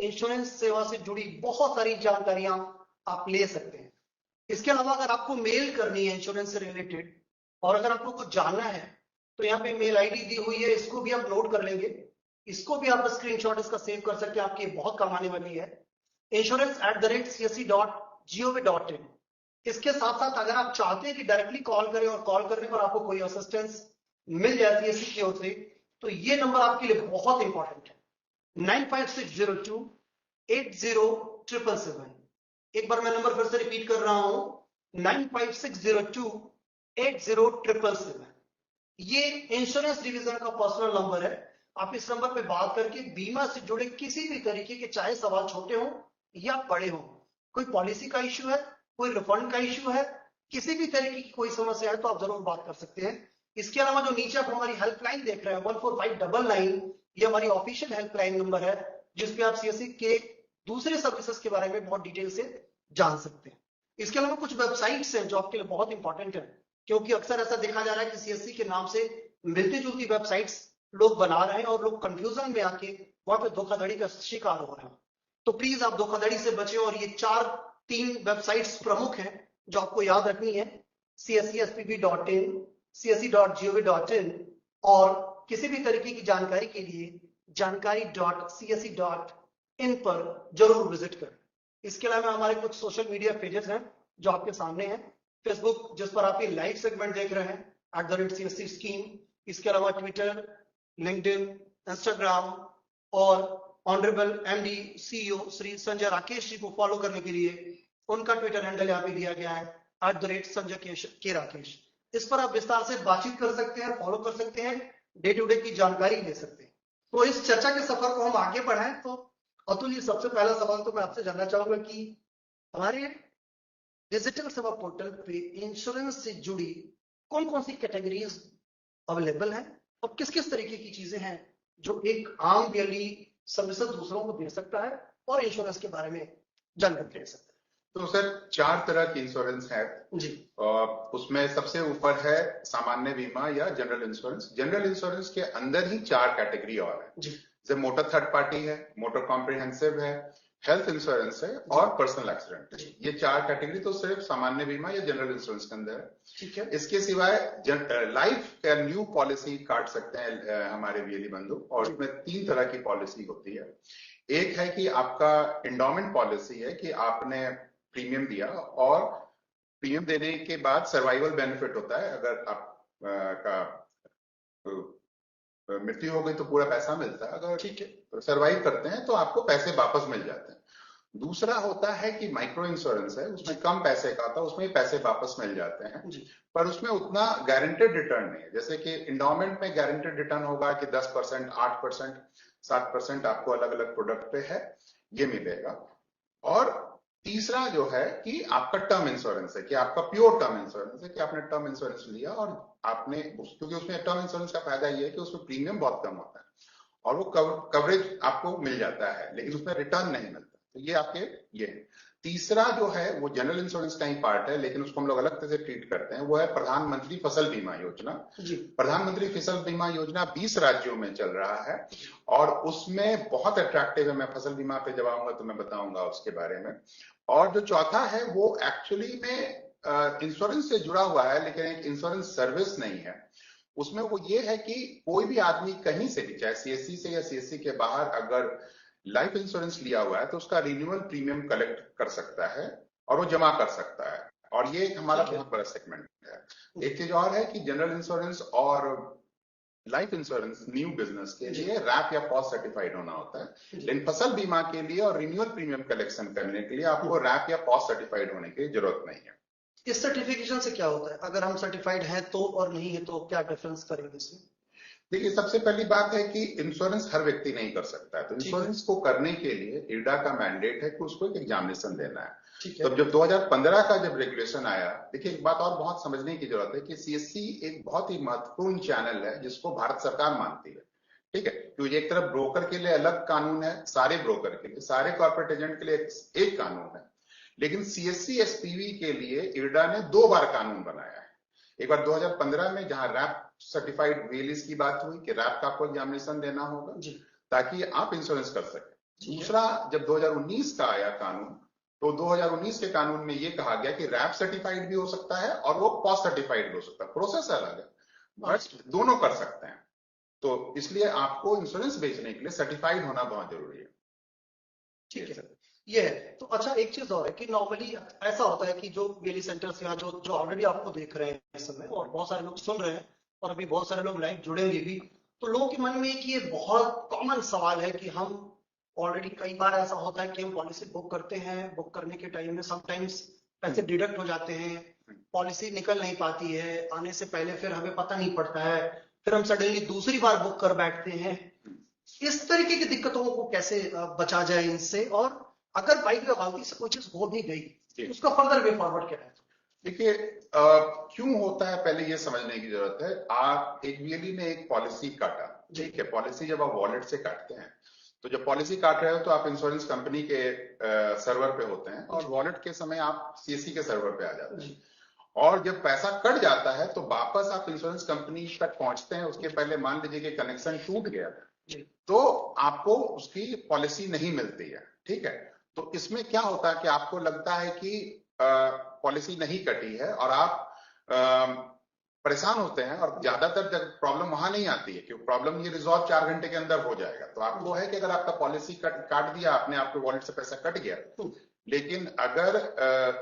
Insurance सेवा से जुड़ी बहुत सारी जानकारियां आप ले सकते हैं। इसके अलावा अगर आपको मेल करनी है इंश्योरेंस से रिलेटेड और अगर आपको कुछ जानना है तो यहाँ पे मेल आईडी दी हुई है, इसको भी आप नोट कर लेंगे। इसको भी आप स्क्रीनशॉट इसका सेव कर सकते हैं, आपकी बहुत काम आने वाली है। insurance@csc.gov.in। इसके साथ साथ अगर आप चाहते हैं कि डायरेक्टली कॉल करें और कॉल करने पर आपको कोई असिस्टेंस मिल जाती है सीएससी की ओर से, तो ये नंबर आपके लिए बहुत इंपॉर्टेंट है, 9560280777। एक बार मैं नंबर फिर से रिपीट कर रहा हूं, 9560280777। ये इंश्योरेंस डिवीजन का पर्सनल नंबर है। आप इस नंबर पे बात करके बीमा से जुड़े किसी भी तरीके के, चाहे सवाल छोटे हो या बड़े हो, कोई पॉलिसी का इश्यू है, कोई रिफंड का इश्यू है, किसी भी तरीके की कोई समस्या है तो आप जरूर बात कर सकते हैं। इसके अलावा जो नीचे आप हमारी हेल्पलाइन देख रहे हैं 14599, ये हमारी ऑफिशियल हेल्पलाइन नंबर है जिसपे आप सीएससी के दूसरे सर्विसेज के बारे में बहुत डिटेल से जान सकते हैं। इसके अलावा कुछ वेबसाइट्स हैं जो आपके लिए बहुत इंपॉर्टेंट है, क्योंकि अक्सर ऐसा देखा जा रहा है कि सीएससी के नाम से मिलती जुलती वेबसाइट्स लोग बना रहे हैं और लोग कंफ्यूजन में आके वहां पे धोखाधड़ी का शिकार हो रहे हैं। तो प्लीज आप धोखाधड़ी से बचें और ये 3 वेबसाइट्स प्रमुख हैं जो आपको याद रखनी है, cscspb.in, csc.gov.in, और किसी भी तरीके की जानकारी के लिए जानकारी.csc.in पर जरूर विजिट करें। इसके अलावा हमारे कुछ सोशल मीडिया पेजेस हैं जो आपके सामने हैं। फेसबुक, जिस पर आप ये लाइव सेगमेंट देख रहे हैं, @CSC स्कीम। इसके अलावा ट्विटर, लिंक्डइन, इंस्टाग्राम और honourable MD CEO Shri Sanjay Rakesh ji को फॉलो करने के लिए उनका ट्विटर हैंडल यहाँ पे दिया गया है, @संजय_राकेश। इस पर आप विस्तार से बातचीत कर सकते हैं, फॉलो कर सकते हैं, डे टू डे की जानकारी ले सकते हैं। तो इस चर्चा के सफर को हम आगे बढ़ाएं तो अतुल जी, सबसे पहला सवाल तो मैं आपसे जानना चाहूंगा कि हमारे डिजिटल सेवा पोर्टल पे इंश्योरेंस से जुड़ी कौन कौन सी कैटेगरीज अवेलेबल है और किस किस तरीके की चीजें हैं जो एक आम दिल्ली सर्विस दूसरों को दे सकता है और इंश्योरेंस के बारे में जानकारी ले सकता है। तो सर 4 तरह की इंश्योरेंस है जी। उसमें सबसे ऊपर है सामान्य बीमा या जनरल इंश्योरेंस। जनरल इंश्योरेंस के अंदर ही 4 कैटेगरी और है जी। जैसे मोटर थर्ड पार्टी है, मोटर कॉम्प्रिहेंसिव है, हेल्थ इंश्योरेंस है और पर्सनल एक्सीडेंट। ये 4 कैटेगरी तो सिर्फ सामान्य बीमा या जनरल इंश्योरेंस के अंदर है। ठीक है। इसके सिवाय लाइफ का न्यू पॉलिसी काट सकते हैं हमारे वीएलई बंधु, और उसमें 3 तरह की पॉलिसी होती है। एक है कि आपका एंडोमेंट पॉलिसी है कि आपने प्रीमियम दिया और प्रीमियम देने के बाद सर्वाइवल बेनिफिट होता है। अगर आप मृत्यु हो गई तो पूरा पैसा मिलता है, अगर ठीक है सर्वाइव करते हैं तो आपको पैसे वापस मिल जाते हैं। दूसरा होता है कि माइक्रो इंश्योरेंस है, उसमें कम पैसे का था, उसमें पैसे वापस मिल जाते हैं जी। पर उसमें उतना गारंटेड रिटर्न नहीं है। जैसे कि इंडोमेंट में गारंटेड रिटर्न होगा कि 10%, 8%, 7% आपको अलग अलग प्रोडक्ट पे है, ये मिलेगा। और तीसरा जो है कि आपका टर्म इंश्योरेंस है कि आपका प्योर टर्म इंश्योरेंस है कि आपने टर्म इंश्योरेंस लिया और आपने क्योंकि उसमें टर्म इंश्योरेंस का फायदा ये है कि उसमें प्रीमियम बहुत कम होता है और वो कवरेज आपको मिल जाता है लेकिन उसमें रिटर्न नहीं मिलता। तो ये आपके ये है। तीसरा जो है वो जनरल इंश्योरेंस का ही पार्ट है लेकिन उसको हम लोग अलग तरह से ट्रीट करते हैं, वो है प्रधानमंत्री फसल बीमा योजना। प्रधानमंत्री फसल बीमा योजना 20 राज्यों में चल रहा है और उसमें बहुत अट्रैक्टिव है। मैं फसल बीमा पे जब आऊंगा तो मैं बताऊंगा उसके बारे में। और जो चौथा है वो एक्चुअली में इंश्योरेंस से जुड़ा हुआ है लेकिन एक इंश्योरेंस सर्विस नहीं है। उसमें वो ये है कि कोई भी आदमी कहीं से भी, चाहे सीएससी से या सीएससी के बाहर, अगर लाइफ इंश्योरेंस लिया हुआ है तो उसका रिन्यूअल प्रीमियम कलेक्ट कर सकता है और वो जमा कर सकता है, और ये हमारा बहुत बड़ा सेगमेंट है। एक चीज और है कि जनरल इंश्योरेंस और लाइफ इंश्योरेंस न्यू बिजनेस के लिए रैप या पॉज सर्टिफाइड होना होता है, लेकिन फसल बीमा के लिए और रिन्यूअल प्रीमियम कलेक्शन करने के लिए आपको रैप या पॉज सर्टिफाइड होने की जरूरत नहीं है। इस सर्टिफिकेशन से क्या होता है, अगर हम सर्टिफाइड हैं तो और नहीं है तो क्या डिफरेंस करेंगे इसमें? देखिए, सबसे पहली बात है कि इंश्योरेंस हर व्यक्ति नहीं कर सकता है, तो इंश्योरेंस को करने के लिए इरडा का मैंडेट है कि उसको एक एग्जामिनेशन देना है। तो जब 2015 का जब रेगुलेशन आया, देखिए एक बात और बहुत समझने की जरूरत है कि सीएससी एक बहुत ही महत्वपूर्ण चैनल है जिसको भारत सरकार मानती है। ठीक है, क्योंकि एक तरफ ब्रोकर के लिए अलग कानून है, सारे ब्रोकर के लिए, सारे कॉर्पोरेट एजेंट के लिए एक कानून है, लेकिन सीएससी एसपीवी के लिए इरडा ने 2 बार कानून बनाया है। एक बार 2015 में जहां रैप सर्टिफाइड वीएलईज की बात हुई कि रैप का आपको एग्जामिनेशन देना होगा ताकि आप इंश्योरेंस कर सकें, दूसरा, जब 2019 का आया कानून, तो 2019 के कानून में ये कहा गया कि रैप सर्टिफाइड भी हो सकता है और वो पॉस सर्टिफाइड भी हो सकता है, प्रोसेस अलग है, बट दोनों कर सकते हैं। तो इसलिए आपको इंश्योरेंस बेचने के लिए सर्टिफाइड होना बहुत जरूरी है। ठीक है, ये है। तो अच्छा, एक चीज और है कि नॉर्मली ऐसा होता है कि जो वेली सेंटर्स या जो जो ऑलरेडी आपको देख रहे हैं इस समय, और बहुत सारे लोग सुन रहे हैं, और अभी बहुत सारे लोग लाइव जुड़ेंगे भी, तो लोगों के मन में एक ये बहुत कॉमन सवाल है कि हम ऑलरेडी, कई बार ऐसा होता है कि हम पॉलिसी बुक करते हैं, बुक करने के टाइम में समटाइम्स पैसे डिडक्ट हो जाते हैं, पॉलिसी निकल नहीं पाती है, आने से पहले फिर हमें पता नहीं पड़ता है, फिर हम सडनली दूसरी बार बुक कर बैठते हैं। इस तरीके की दिक्कतों को कैसे बचा जाए इनसे, और अगर बाइक में गलती से कोई चीज हो भी गई तो उसका फर्दर वे फॉरवर्ड क्या है? देखिए, क्यों होता है पहले ये समझने की जरूरत है। आप एक वीएलई ने एक पॉलिसी काटा, ठीक है, पॉलिसी जब आप वॉलेट से काटते हैं, तो जब पॉलिसी काट रहे हो तो आप इंश्योरेंस कंपनी के सर्वर पे होते हैं, और वॉलेट के समय आप सीएससी के सर्वर पे आ जाते हैं, और जब पैसा कट जाता है तो वापस आप इंश्योरेंस कंपनी तक पहुंचते हैं। उसके पहले मान लीजिए कि कनेक्शन टूट गया तो आपको उसकी पॉलिसी नहीं मिलती है, ठीक है। तो इसमें क्या होता है कि आपको लगता है कि पॉलिसी नहीं कटी है और आप परेशान होते हैं, और ज्यादातर जब प्रॉब्लम वहां नहीं आती है, क्योंकि प्रॉब्लम ये रिजॉल्व 4 घंटे के अंदर हो जाएगा। तो आपको है कि अगर आपका पॉलिसी काट दिया आपने, आपके वॉलेट से पैसा कट गया, लेकिन अगर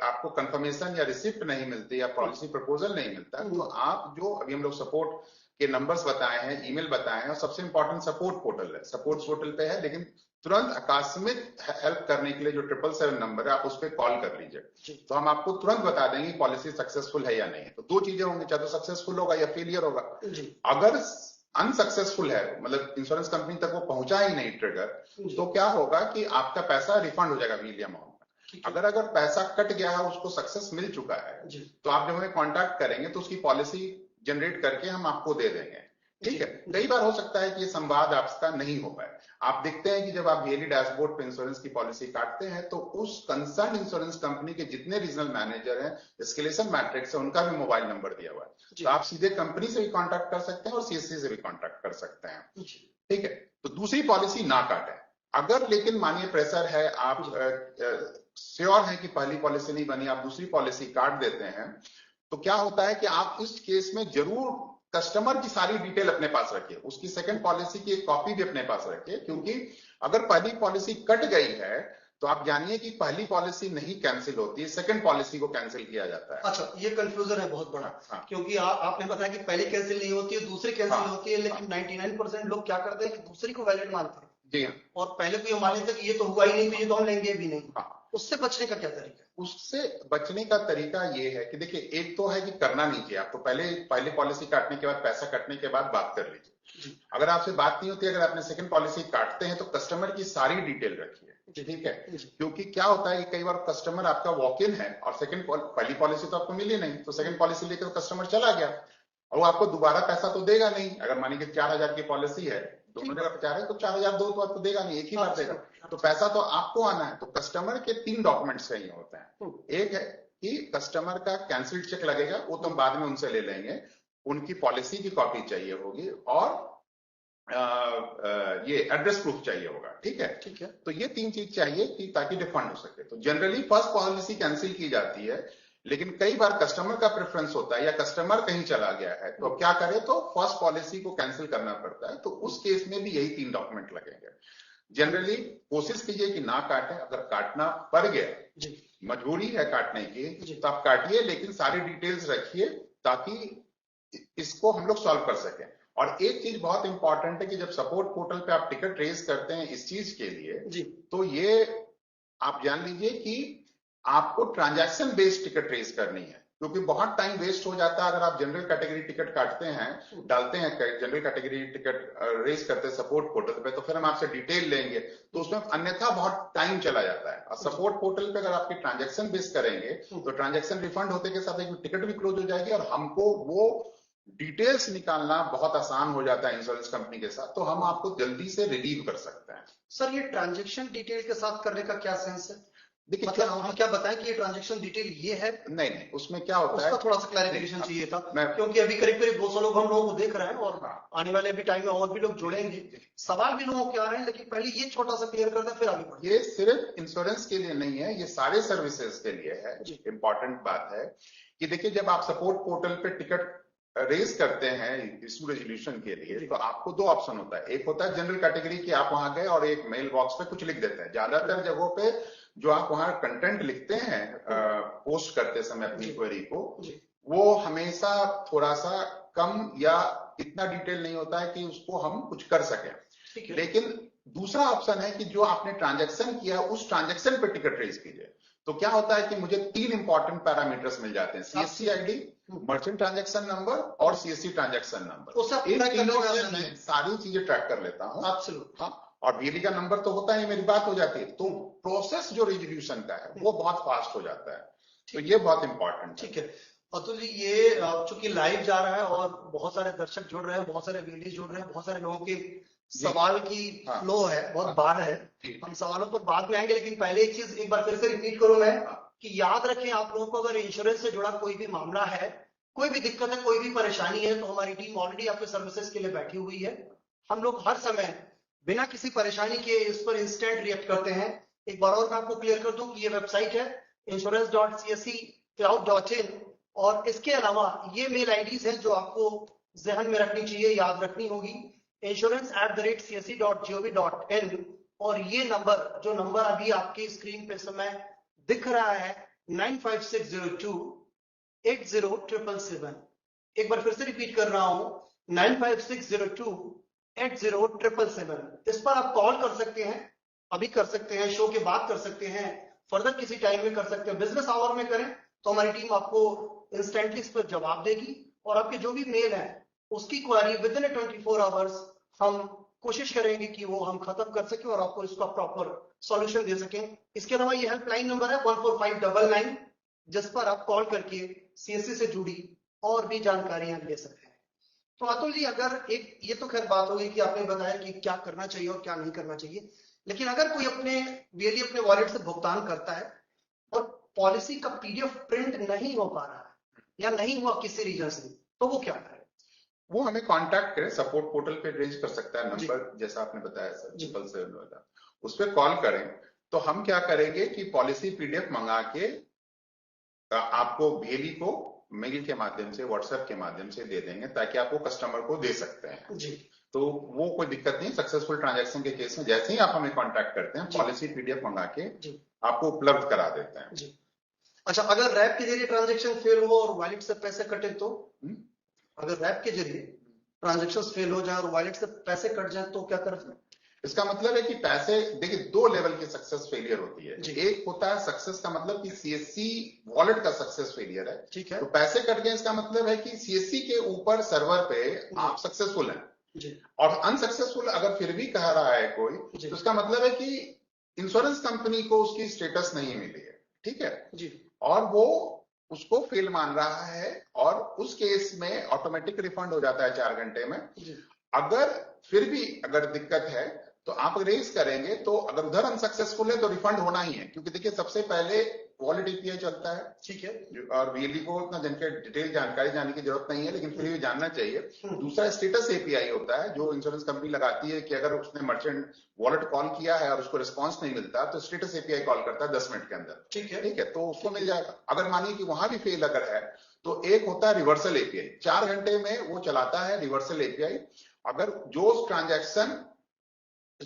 आपको कंफर्मेशन या रिसिप्ट नहीं मिलती या पॉलिसी प्रपोजल नहीं मिलता, तो आप जो अभी हम लोग सपोर्ट के नंबर्स बताए हैं, ईमेल बताए हैं, और सबसे इंपॉर्टेंट सपोर्ट पोर्टल है, सपोर्ट पोर्टल पे है, लेकिन तुरंत आकस्मिक हेल्प करने के लिए जो 777 नंबर है, आप उस पर कॉल कर लीजिए, तो हम आपको तुरंत बता देंगे पॉलिसी सक्सेसफुल है या नहीं है। तो दो चीजें होंगी, चाहे तो सक्सेसफुल होगा या फेलियर होगा। अगर अनसक्सेसफुल है, मतलब इंश्योरेंस कंपनी तक वो पहुंचा ही नहीं ट्रिगर, तो क्या होगा कि आपका पैसा रिफंड हो जाएगा वील अमाउंट। अगर पैसा कट गया है, उसको सक्सेस मिल चुका है, तो आप जब हमें कॉन्टैक्ट करेंगे तो उसकी पॉलिसी जनरेट करके हम आपको दे देंगे, ठीक है। कई बार हो सकता है कि ये संवाद आपका नहीं हो पाए। आप देखते हैं कि जब आप वीएलई डैशबोर्ड पे इंश्योरेंस की पॉलिसी काटते हैं, तो उस कंसर्न इंश्योरेंस कंपनी के जितने रीजनल मैनेजर हैं, एस्केलेशन मैट्रिक्स है, उनका भी मोबाइल नंबर दिया हुआ है, तो आप सीधे कंपनी से भी कॉन्टैक्ट कर सकते हैं और सीएससी से भी कॉन्टैक्ट कर सकते हैं, ठीक है। तो दूसरी पॉलिसी ना काटें। अगर लेकिन मानिए प्रेशर है, आप श्योर है कि पहली पॉलिसी नहीं बनी, आप दूसरी पॉलिसी काट देते हैं, तो क्या होता है कि आप इस केस में जरूर कस्टमर की सारी डिटेल अपने पास रखिए, उसकी सेकंड पॉलिसी की एक कॉपी भी अपने पास रखिए, क्योंकि अगर पहली पॉलिसी कट गई है तो आप जानिए कि पहली पॉलिसी नहीं कैंसिल होती है, सेकंड पॉलिसी को कैंसिल किया जाता है। अच्छा, ये कंफ्यूजन है बहुत बड़ा। हाँ। क्योंकि आपने बताया कि पहली कैंसिल नहीं होती है, दूसरी कैंसिल होती है, लेकिन 99% लोग क्या करते हैं कि दूसरी को वैलिड मानते हैं, जी हाँ, और पहले को ये मान लेते हैं कि ये तो हुआ ही नहीं, तो ये तो हम लेंगे भी नहीं। हाँ। उससे बचने का क्या तरीका? उससे बचने का तरीका ये है कि देखिए, एक तो है कि करना नहीं चाहिए आपको, पहले पॉलिसी काटने के बाद, पैसा कटने के बाद बात कर लीजिए। अगर आपसे बात नहीं होती, अगर आपने सेकंड पॉलिसी काटते हैं, तो कस्टमर की सारी डिटेल रखिए, ठीक है। क्योंकि क्या होता है कि कई बार कस्टमर आपका वॉक इन है और पहली पॉलिसी तो आपको मिली नहीं, तो सेकंड पॉलिसी लेकर कस्टमर चला गया, और वो आपको दोबारा पैसा तो देगा नहीं। अगर मानिए कि 4,000 की पॉलिसी है, दोनों जगह पे 4 है, तो 4,000 दो तो आपको देगा नहीं, एक ही बार देगा, तो पैसा तो आपको आना है। तो कस्टमर के 3 डॉक्यूमेंट्स चाहिए होते हैं। एक है कि कस्टमर का कैंसिल्ड चेक लगेगा, वो तो बाद में उनसे ले लेंगे, उनकी पॉलिसी की कॉपी चाहिए होगी, और ये एड्रेस प्रूफ चाहिए होगा, ठीक है। ठीक है, तो ये 3 चीज चाहिए कि ताकि रिफंड हो सके। तो जनरली फर्स्ट पॉलिसी कैंसिल की जाती है, लेकिन कई बार कस्टमर का प्रेफरेंस होता है या कस्टमर कहीं चला गया है, तो अब क्या करें, तो फर्स्ट पॉलिसी को कैंसिल करना पड़ता है। तो उस केस में भी यही 3 डॉक्यूमेंट लगेंगे। जनरली कोशिश कीजिए कि ना काटें, अगर काटना पड़ गया, मजबूरी है काटने की, तो आप काटिए, लेकिन सारी डिटेल्स रखिए ताकि इसको हम लोग सॉल्व कर सकें। और एक चीज बहुत इंपॉर्टेंट है कि जब सपोर्ट पोर्टल पे आप टिकट रेज करते हैं इस चीज के लिए, तो ये आप जान लीजिए कि आपको ट्रांजैक्शन बेस्ड टिकट रेज करनी है, क्योंकि बहुत टाइम वेस्ट हो जाता है अगर आप जनरल कैटेगरी टिकट काटते हैं, डालते हैं जनरल कैटेगरी टिकट रेज करते हैं सपोर्ट पोर्टल पे, तो फिर हम आपसे डिटेल लेंगे, तो उसमें अन्यथा बहुत टाइम चला जाता है। और सपोर्ट पोर्टल पे अगर आपकी ट्रांजैक्शन बेस करेंगे, तो ट्रांजैक्शन रिफंड होते के साथ एक टिकट भी क्लोज हो जाएगी, और हमको वो डिटेल्स निकालना बहुत आसान हो जाता है इंश्योरेंस कंपनी के साथ, तो हम आपको जल्दी से रिलीव कर सकते हैं। सर, ये ट्रांजैक्शन डिटेल के साथ करने का क्या सेंस है? देखिए मतलब हम क्या बताएं कि ये ट्रांजैक्शन डिटेल ये है? नहीं, उसमें क्या होता है, उसका थोड़ा सा क्लैरिफिकेशन चाहिए था, मैं क्योंकि अभी करीब करीब 200 लोग हम लोगों को देख रहे हैं और हाँ, आने वाले भी टाइम में और भी लोग जुड़ेंगे, सवाल भी लोगों के आ रहे हैं, लेकिन पहले ये छोटा सा क्लियर कर दें फिर आगे बढ़ें। ये सिर्फ इंश्योरेंस के लिए नहीं है, ये सारे सर्विसेज के लिए है। इंपॉर्टेंट बात है कि देखिए, जब आप सपोर्ट पोर्टल पे टिकट रेज करते हैं इशू रेजोल्यूशन के लिए, तो आपको दो ऑप्शन होता है। एक होता है जनरल कैटेगरी की, आप वहां गए और एक मेल बॉक्स पे कुछ लिख देते हैं। ज्यादातर जगहों पे जो आप वहां कंटेंट लिखते हैं पोस्ट करते समय अपनी क्वेरी को, वो हमेशा थोड़ा सा कम या इतना डिटेल नहीं होता है कि उसको हम कुछ कर सकें। लेकिन दूसरा ऑप्शन है कि जो आपने ट्रांजैक्शन किया उस ट्रांजैक्शन पे टिकट रेज कीजिए। तो क्या होता है कि मुझे 3 इंपॉर्टेंट पैरामीटर्स मिल जाते हैं, CSC ID, merchant transaction number और सीएससी ट्रांजैक्शन नंबर। इन तीनों से मैं सारी चीजें ट्रैक कर लेता हूँ। हाँ, और बीएलई का नंबर तो होता है, मेरी बात हो जाती है, तो प्रोसेस जो रेजोल्यूशन का है वो बहुत फास्ट हो जाता है। तो ये बहुत इंपॉर्टेंट। ठीक है अतुल जी, ये चूंकि लाइव जा रहा है और बहुत सारे दर्शक जुड़ रहे हैं, बहुत सारे बीएलई जुड़ रहे हैं, बहुत सारे लोगों की सवाल की फ्लो है, बहुत बाढ़ है, हम सवालों पर बाद में आएंगे, लेकिन पहले एक चीज एक बार फिर से रिपीट करूं मैं कि याद रखें आप लोगों को, अगर इंश्योरेंस से जुड़ा कोई भी मामला है, कोई भी दिक्कत है, कोई भी परेशानी है, तो हमारी टीम ऑलरेडी आपके सर्विसेज के लिए बैठी हुई है। हम लोग हर समय बिना किसी परेशानी के इस पर इंस्टेंट रिएक्ट करते हैं। एक बार और मैं आपको क्लियर कर दूं कि ये वेबसाइट है insurance.csccloud.in, और इसके अलावा ये मेल आईडीज हैं जो आपको जहन में रखनी चाहिए, याद रखनी होगी, insurance@csc.gov.in, और ये नंबर, जो नंबर अभी आपकी स्क्रीन पे समय दिख रहा है, 9560280777। एक बार फिर से रिपीट कर रहा हूं, 9560280777। इस पर आप कॉल कर सकते हैं, अभी कर सकते हैं, शो के बाद कर सकते हैं, फर्दर किसी टाइम में कर सकते हैं, बिजनेस आवर में करें तो हमारी टीम आपको इंस्टेंटली इस पर जवाब देगी, और आपके जो भी मेल है उसकी क्वारी विद इन 24 आवर्स हम कोशिश करेंगे कि वो हम खत्म कर सकें और आपको इसका प्रॉपर सॉल्यूशन दे सकें। इसके अलावा ये हेल्पलाइन नंबर है 14599, जिस पर आप कॉल करके सीएससी से जुड़ी और भी जानकारियां ले सकते हैं। तो अतुल जी, अगर एक ये तो खैर बात होगी कि आपने बताया कि क्या करना चाहिए और क्या नहीं करना चाहिए, लेकिन अगर कोई अपने बीएलई अपने वॉलेट से भुगतान करता है और पॉलिसी का पीडीएफ प्रिंट नहीं हो पा रहा है या नहीं हुआ किसी रीजन से, तो वो क्या करे? वो हमें कांटेक्ट करें, सपोर्ट पोर्टल पे रेंज कर सकता है नंबर, जैसा आपने बताया सर, 777 वाला, उस पर कॉल करें। तो हम क्या करेंगे कि पॉलिसी पीडीएफ मंगा के आपको बीएलई को मेल के माध्यम से, व्हाट्सएप के माध्यम से दे देंगे, ताकि आप वो कस्टमर को दे सकते हैं जी। तो वो कोई दिक्कत नहीं। सक्सेसफुल ट्रांजैक्शन के केस में जैसे ही आप हमें कांटेक्ट करते हैं, पॉलिसी पीडीएफ मंगा के आपको उपलब्ध करा देते हैं जी। अच्छा, अगर रैप के जरिए ट्रांजैक्शन फेल हो और वॉलेट से पैसे कटे तो? अगर रैप के जरिए ट्रांजैक्शन फेल हो जाए और वॉलेट से पैसे कट जाए तो क्या करते हैं? इसका मतलब है कि पैसे, देखिए, 2 लेवल की सक्सेस फेलियर होती है। एक होता है सक्सेस का मतलब कि सीएससी वॉलेट का सक्सेस फेलियर है, ठीक है, तो पैसे कट गए, इसका मतलब है कि सीएससी के ऊपर सर्वर पे आप सक्सेसफुल हैं। और अनसक्सेसफुल अगर फिर भी कह रहा है कोई, तो इसका मतलब है कि इंश्योरेंस कंपनी को उसकी स्टेटस नहीं मिली है, ठीक है जी, और वो उसको फेल मान रहा है, और उस केस में ऑटोमेटिक रिफंड हो जाता है 4 घंटे में। अगर फिर भी अगर दिक्कत है तो आप रेज करेंगे, तो अगर उधर अनसक्सेसफुल है तो रिफंड होना ही है, क्योंकि देखिए सबसे पहले वॉलेट एपीआई चलता है, ठीक है, और बीएलई को उतना डिटेल जानकारी जानने की जरूरत नहीं है, लेकिन फिर भी जानना चाहिए। दूसरा स्टेटस एपीआई होता है, जो इंश्योरेंस कंपनी लगाती है कि अगर उसने मर्चेंट वॉलेट कॉल किया है और उसको रिस्पॉन्स नहीं मिलता, तो स्टेटस एपीआई कॉल करता है 10 मिनट के अंदर, ठीक है, तो उसको मिल जाएगा। अगर मानिए कि वहां भी फेल अगर है, तो एक होता है रिवर्सल एपीआई, 4 घंटे में वो चलाता है रिवर्सल एपीआई। अगर जो ट्रांजैक्शन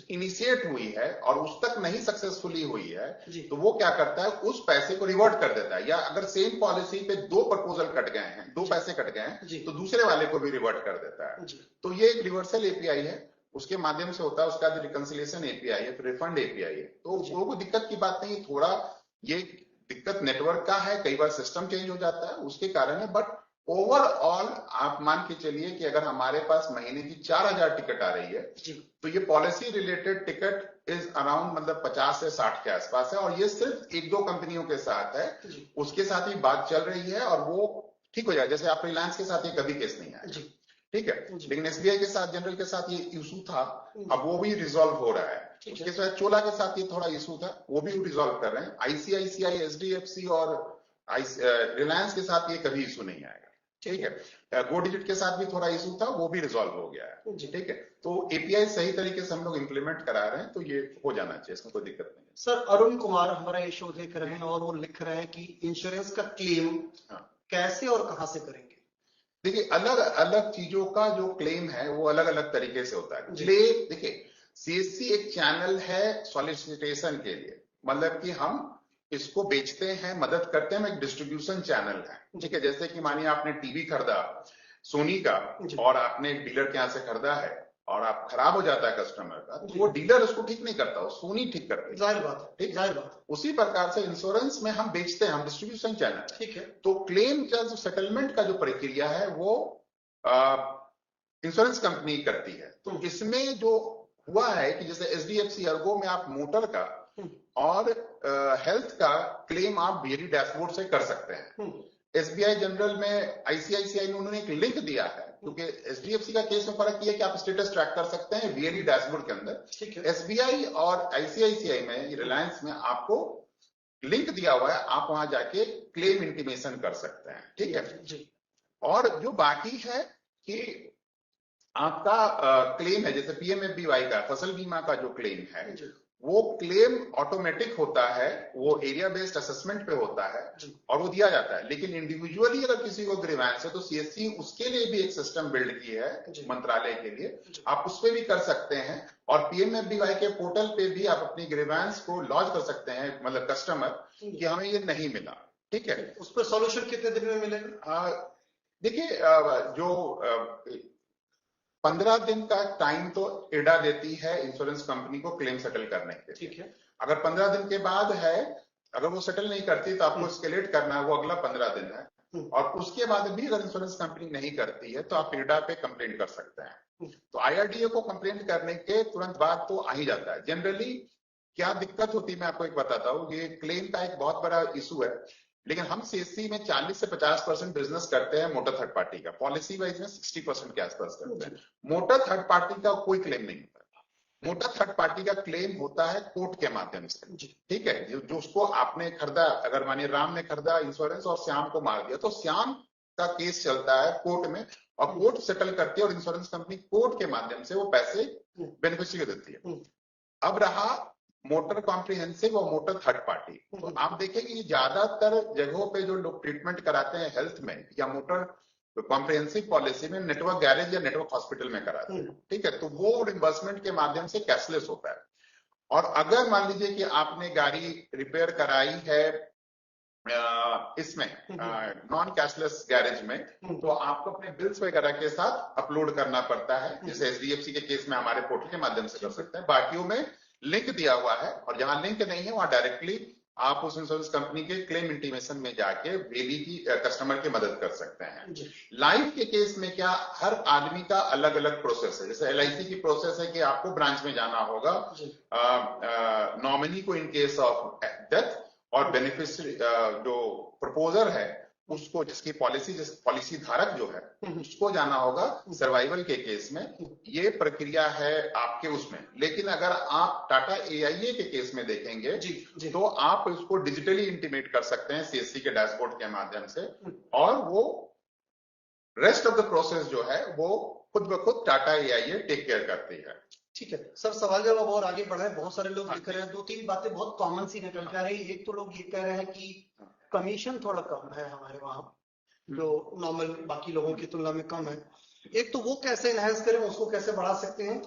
इनिशिएट हुई है और उस तक नहीं सक्सेसफुली हुई है, तो वो क्या करता है, उस पैसे को रिवर्ट कर देता है। या अगर सेम पॉलिसी पे 2 प्रपोजल कट गए हैं, 2 पैसे कट गए हैं, तो दूसरे वाले को भी रिवर्ट कर देता है। तो ये एक रिवर्सल एपीआई है, उसके माध्यम से होता है। उसका जो रिकंसिलिएशन एपीआई है, फिर रिफंड एपीआई है। तो कोई दिक्कत की बात नहीं, थोड़ा ये दिक्कत नेटवर्क का है, कई बार सिस्टम चेंज हो जाता है, उसके कारण है। बट ओवरऑल आप मान के चलिए कि अगर हमारे पास महीने की 4000 टिकट आ रही है, तो ये policy related ticket is around मतलब 50 से 60 के आसपास है, और ये सिर्फ 1-2 कंपनियों के साथ है, उसके साथ ही बात चल रही है, और वो ठीक हो जाए। जैसे आप रिलायंस के साथ ये कभी केस नहीं आया, ठीक है, लेकिन एसबीआई के साथ, जनरल के साथ ये इशू था, अब वो भी रिजॉल्व हो रहा है। ठीक उसके है। साथ चोला के साथ ये थोड़ा इशू था, वो भी रिजॉल्व कर रहे हैं। आईसीआईसीआई, एचडीएफसी और रिलायंस के साथ ये कभी इशू नहीं आएगा, ठीक है। गो डिजिट के साथ भी थोड़ा इशू था, वो भी रिजॉल्व हो गया है, जी। ठीक है। तो एपीआई सही तरीके से हम लोग इम्प्लीमेंट करा रहे हैं, तो ये हो जाना चाहिए, इसमें कोई दिक्कत नहीं है। सर अरुण कुमार हमारा ये शो देख रहे हैं और वो लिख रहे हैं कि इंश्योरेंस का क्लेम हाँ। कैसे और कहां से करेंगे? देखिए, अलग अलग चीजों का जो क्लेम है वो अलग अलग तरीके से होता है। जी। क्लेम, देखिए, सीएससी एक चैनल है सॉलिसिटेशन के लिए, मतलब कि हम इसको बेचते हैं, मदद करते हैं, एक डिस्ट्रीब्यूशन चैनल है, ठीक है। जैसे कि मानिए आपने टीवी खरीदा सोनी का जी। और आपने एक डीलर के यहाँ से खरीदा है और आप खराब हो जाता है कस्टमर का, तो जी। वो डीलर उसको ठीक नहीं करता, वो सोनी ठीक करती है, जाहिर बात है, ठीक। जाहिर बात है। उसी प्रकार से इंश्योरेंस में हम बेचते हैं, हम डिस्ट्रीब्यूशन चैनल है, ठीक है। तो क्लेम का जो सेटलमेंट का जो प्रक्रिया है वो इंश्योरेंस कंपनी करती है। तो इसमें जो हुआ है कि जैसे एचडीएफसी अर्गो में आप मोटर का और हेल्थ का क्लेम आप वीआईडी डैशबोर्ड से कर सकते हैं। एसबीआई जनरल में, आईसीआईसीआई में उन्होंने एक लिंक दिया है, क्योंकि एचडीएफसी का केस में फर्क यह है कि आप स्टेटस ट्रैक कर सकते हैं वीआईडी डैशबोर्ड के अंदर। ठीक है। एसबीआई और आईसीआईसीआई में, रिलायंस में आपको लिंक दिया हुआ है, आप वहां जाके क्लेम इंटीमेशन कर सकते हैं, ठीक है जी। और जो बाकी है कि आपका क्लेम है, जैसे पीएमएफबीवाई का फसल बीमा का जो क्लेम है, वो क्लेम ऑटोमेटिक होता है, वो एरिया बेस्ड असेसमेंट पे होता है और वो दिया जाता है। लेकिन इंडिविजुअली अगर किसी को ग्रीवेंस है तो सीएससी उसके लिए भी एक सिस्टम बिल्ड की है मंत्रालय के लिए, आप उस पर भी कर सकते हैं। और पीएमएफबीवाई के पोर्टल पे भी आप अपनी ग्रीवेंस को लॉन्च कर सकते हैं, मतलब कस्टमर, कि हमें ये नहीं मिला, ठीक है। उस पर सॉल्यूशन कितने दिन में मिलेगा? देखिए, जो 15 दिन का टाइम तो एडा देती है इंश्योरेंस कंपनी को क्लेम सेटल करने के लिए। ठीक है। अगर 15 दिन के बाद है, अगर वो सेटल नहीं करती तो आपको स्केलेट करना है, वो अगला 15 दिन है। और उसके बाद भी अगर इंश्योरेंस कंपनी नहीं करती है तो आप एडा पे कंप्लेंट कर सकते हैं। तो आईआरडीए को कंप्लेंट करने के तुरंत बाद तो आ ही जाता है। जनरली क्या दिक्कत होती है मैं आपको एक बताता हूँ, ये क्लेम का एक बहुत बड़ा इशू है, लेकिन हम सीएससी में 40 से 50% बिजनेस करते हैं मोटर थर्ड पार्टी का, पॉलिसी वाइज में 60% के आसपास करते हैं। मोटर थर्ड पार्टी का कोई क्लेम नहीं होता, मोटर थर्ड पार्टी का क्लेम होता है कोर्ट के माध्यम से, ठीक है। जो उसको आपने खरीदा, अगर मानिए राम ने खरीदा इंश्योरेंस और श्याम को मार दिया, तो श्याम का केस चलता है कोर्ट में और कोर्ट सेटल करती है और इंश्योरेंस कंपनी कोर्ट के माध्यम से वो पैसे बेनिफिशियरी को देती है। अब रहा मोटर कॉम्प्रिहेंसिव और मोटर थर्ड पार्टी, तो आप देखेंगे कि ज्यादातर जगहों पे जो लोग ट्रीटमेंट कराते हैं हेल्थ में या मोटर कॉम्प्रिहेंसिव पॉलिसी में, नेटवर्क गैरेज या नेटवर्क हॉस्पिटल में कराते हैं, ठीक है। तो वो रिम्बर्समेंट के माध्यम से कैशलेस होता है। और अगर मान लीजिए कि आपने गाड़ी रिपेयर कराई है इसमें नॉन कैशलेस गैरेज में, तो आपको अपने बिल्स वगैरह के साथ अपलोड करना पड़ता है, जैसे एचडीएफसी के केस में हमारे पोर्टल के माध्यम से कर सकते हैं। बाकियों में लिंक दिया हुआ है और जहां लिंक नहीं है वहां डायरेक्टली आप उस इंश्योरेंस कंपनी के क्लेम इंटीमेशन में जाके वेली की कस्टमर की मदद कर सकते हैं। लाइफ के केस में क्या, हर आदमी का अलग अलग प्रोसेस है। जैसे एलआईसी की प्रोसेस है कि आपको ब्रांच में जाना होगा, नॉमिनी को इन केस ऑफ डेथ, और बेनिफिशियरी जो प्रपोजर है उसको, जिसकी पॉलिसी धारक जो है उसको जाना होगा सर्वाइवल के केस में। ये प्रक्रिया है आपके उसमें। लेकिन अगर आप टाटा एआईए के केस में देखेंगे तो आप इसको डिजिटली इंटीमेट कर सकते हैं सीएससी के डैशबोर्ड के माध्यम से, और वो रेस्ट ऑफ द प्रोसेस जो है वो खुद ब खुद टाटा एआईए टेक केयर करती है। ठीक है सर, सवाल जवाब और आगे बढ़े। बहुत सारे लोग लिख रहे हैं, दो तीन बातें बहुत कॉमन सी निकल के आ रही है। एक तो लोग ये कह रहे हैं कि कमीशन थोड़ा कम है हमारे वहां, जो नॉर्मल बाकी लोगों की तुलना में कम है। एक तो वो कैसे एनहांस करें, उसको कैसे बढ़ा सकते हैं।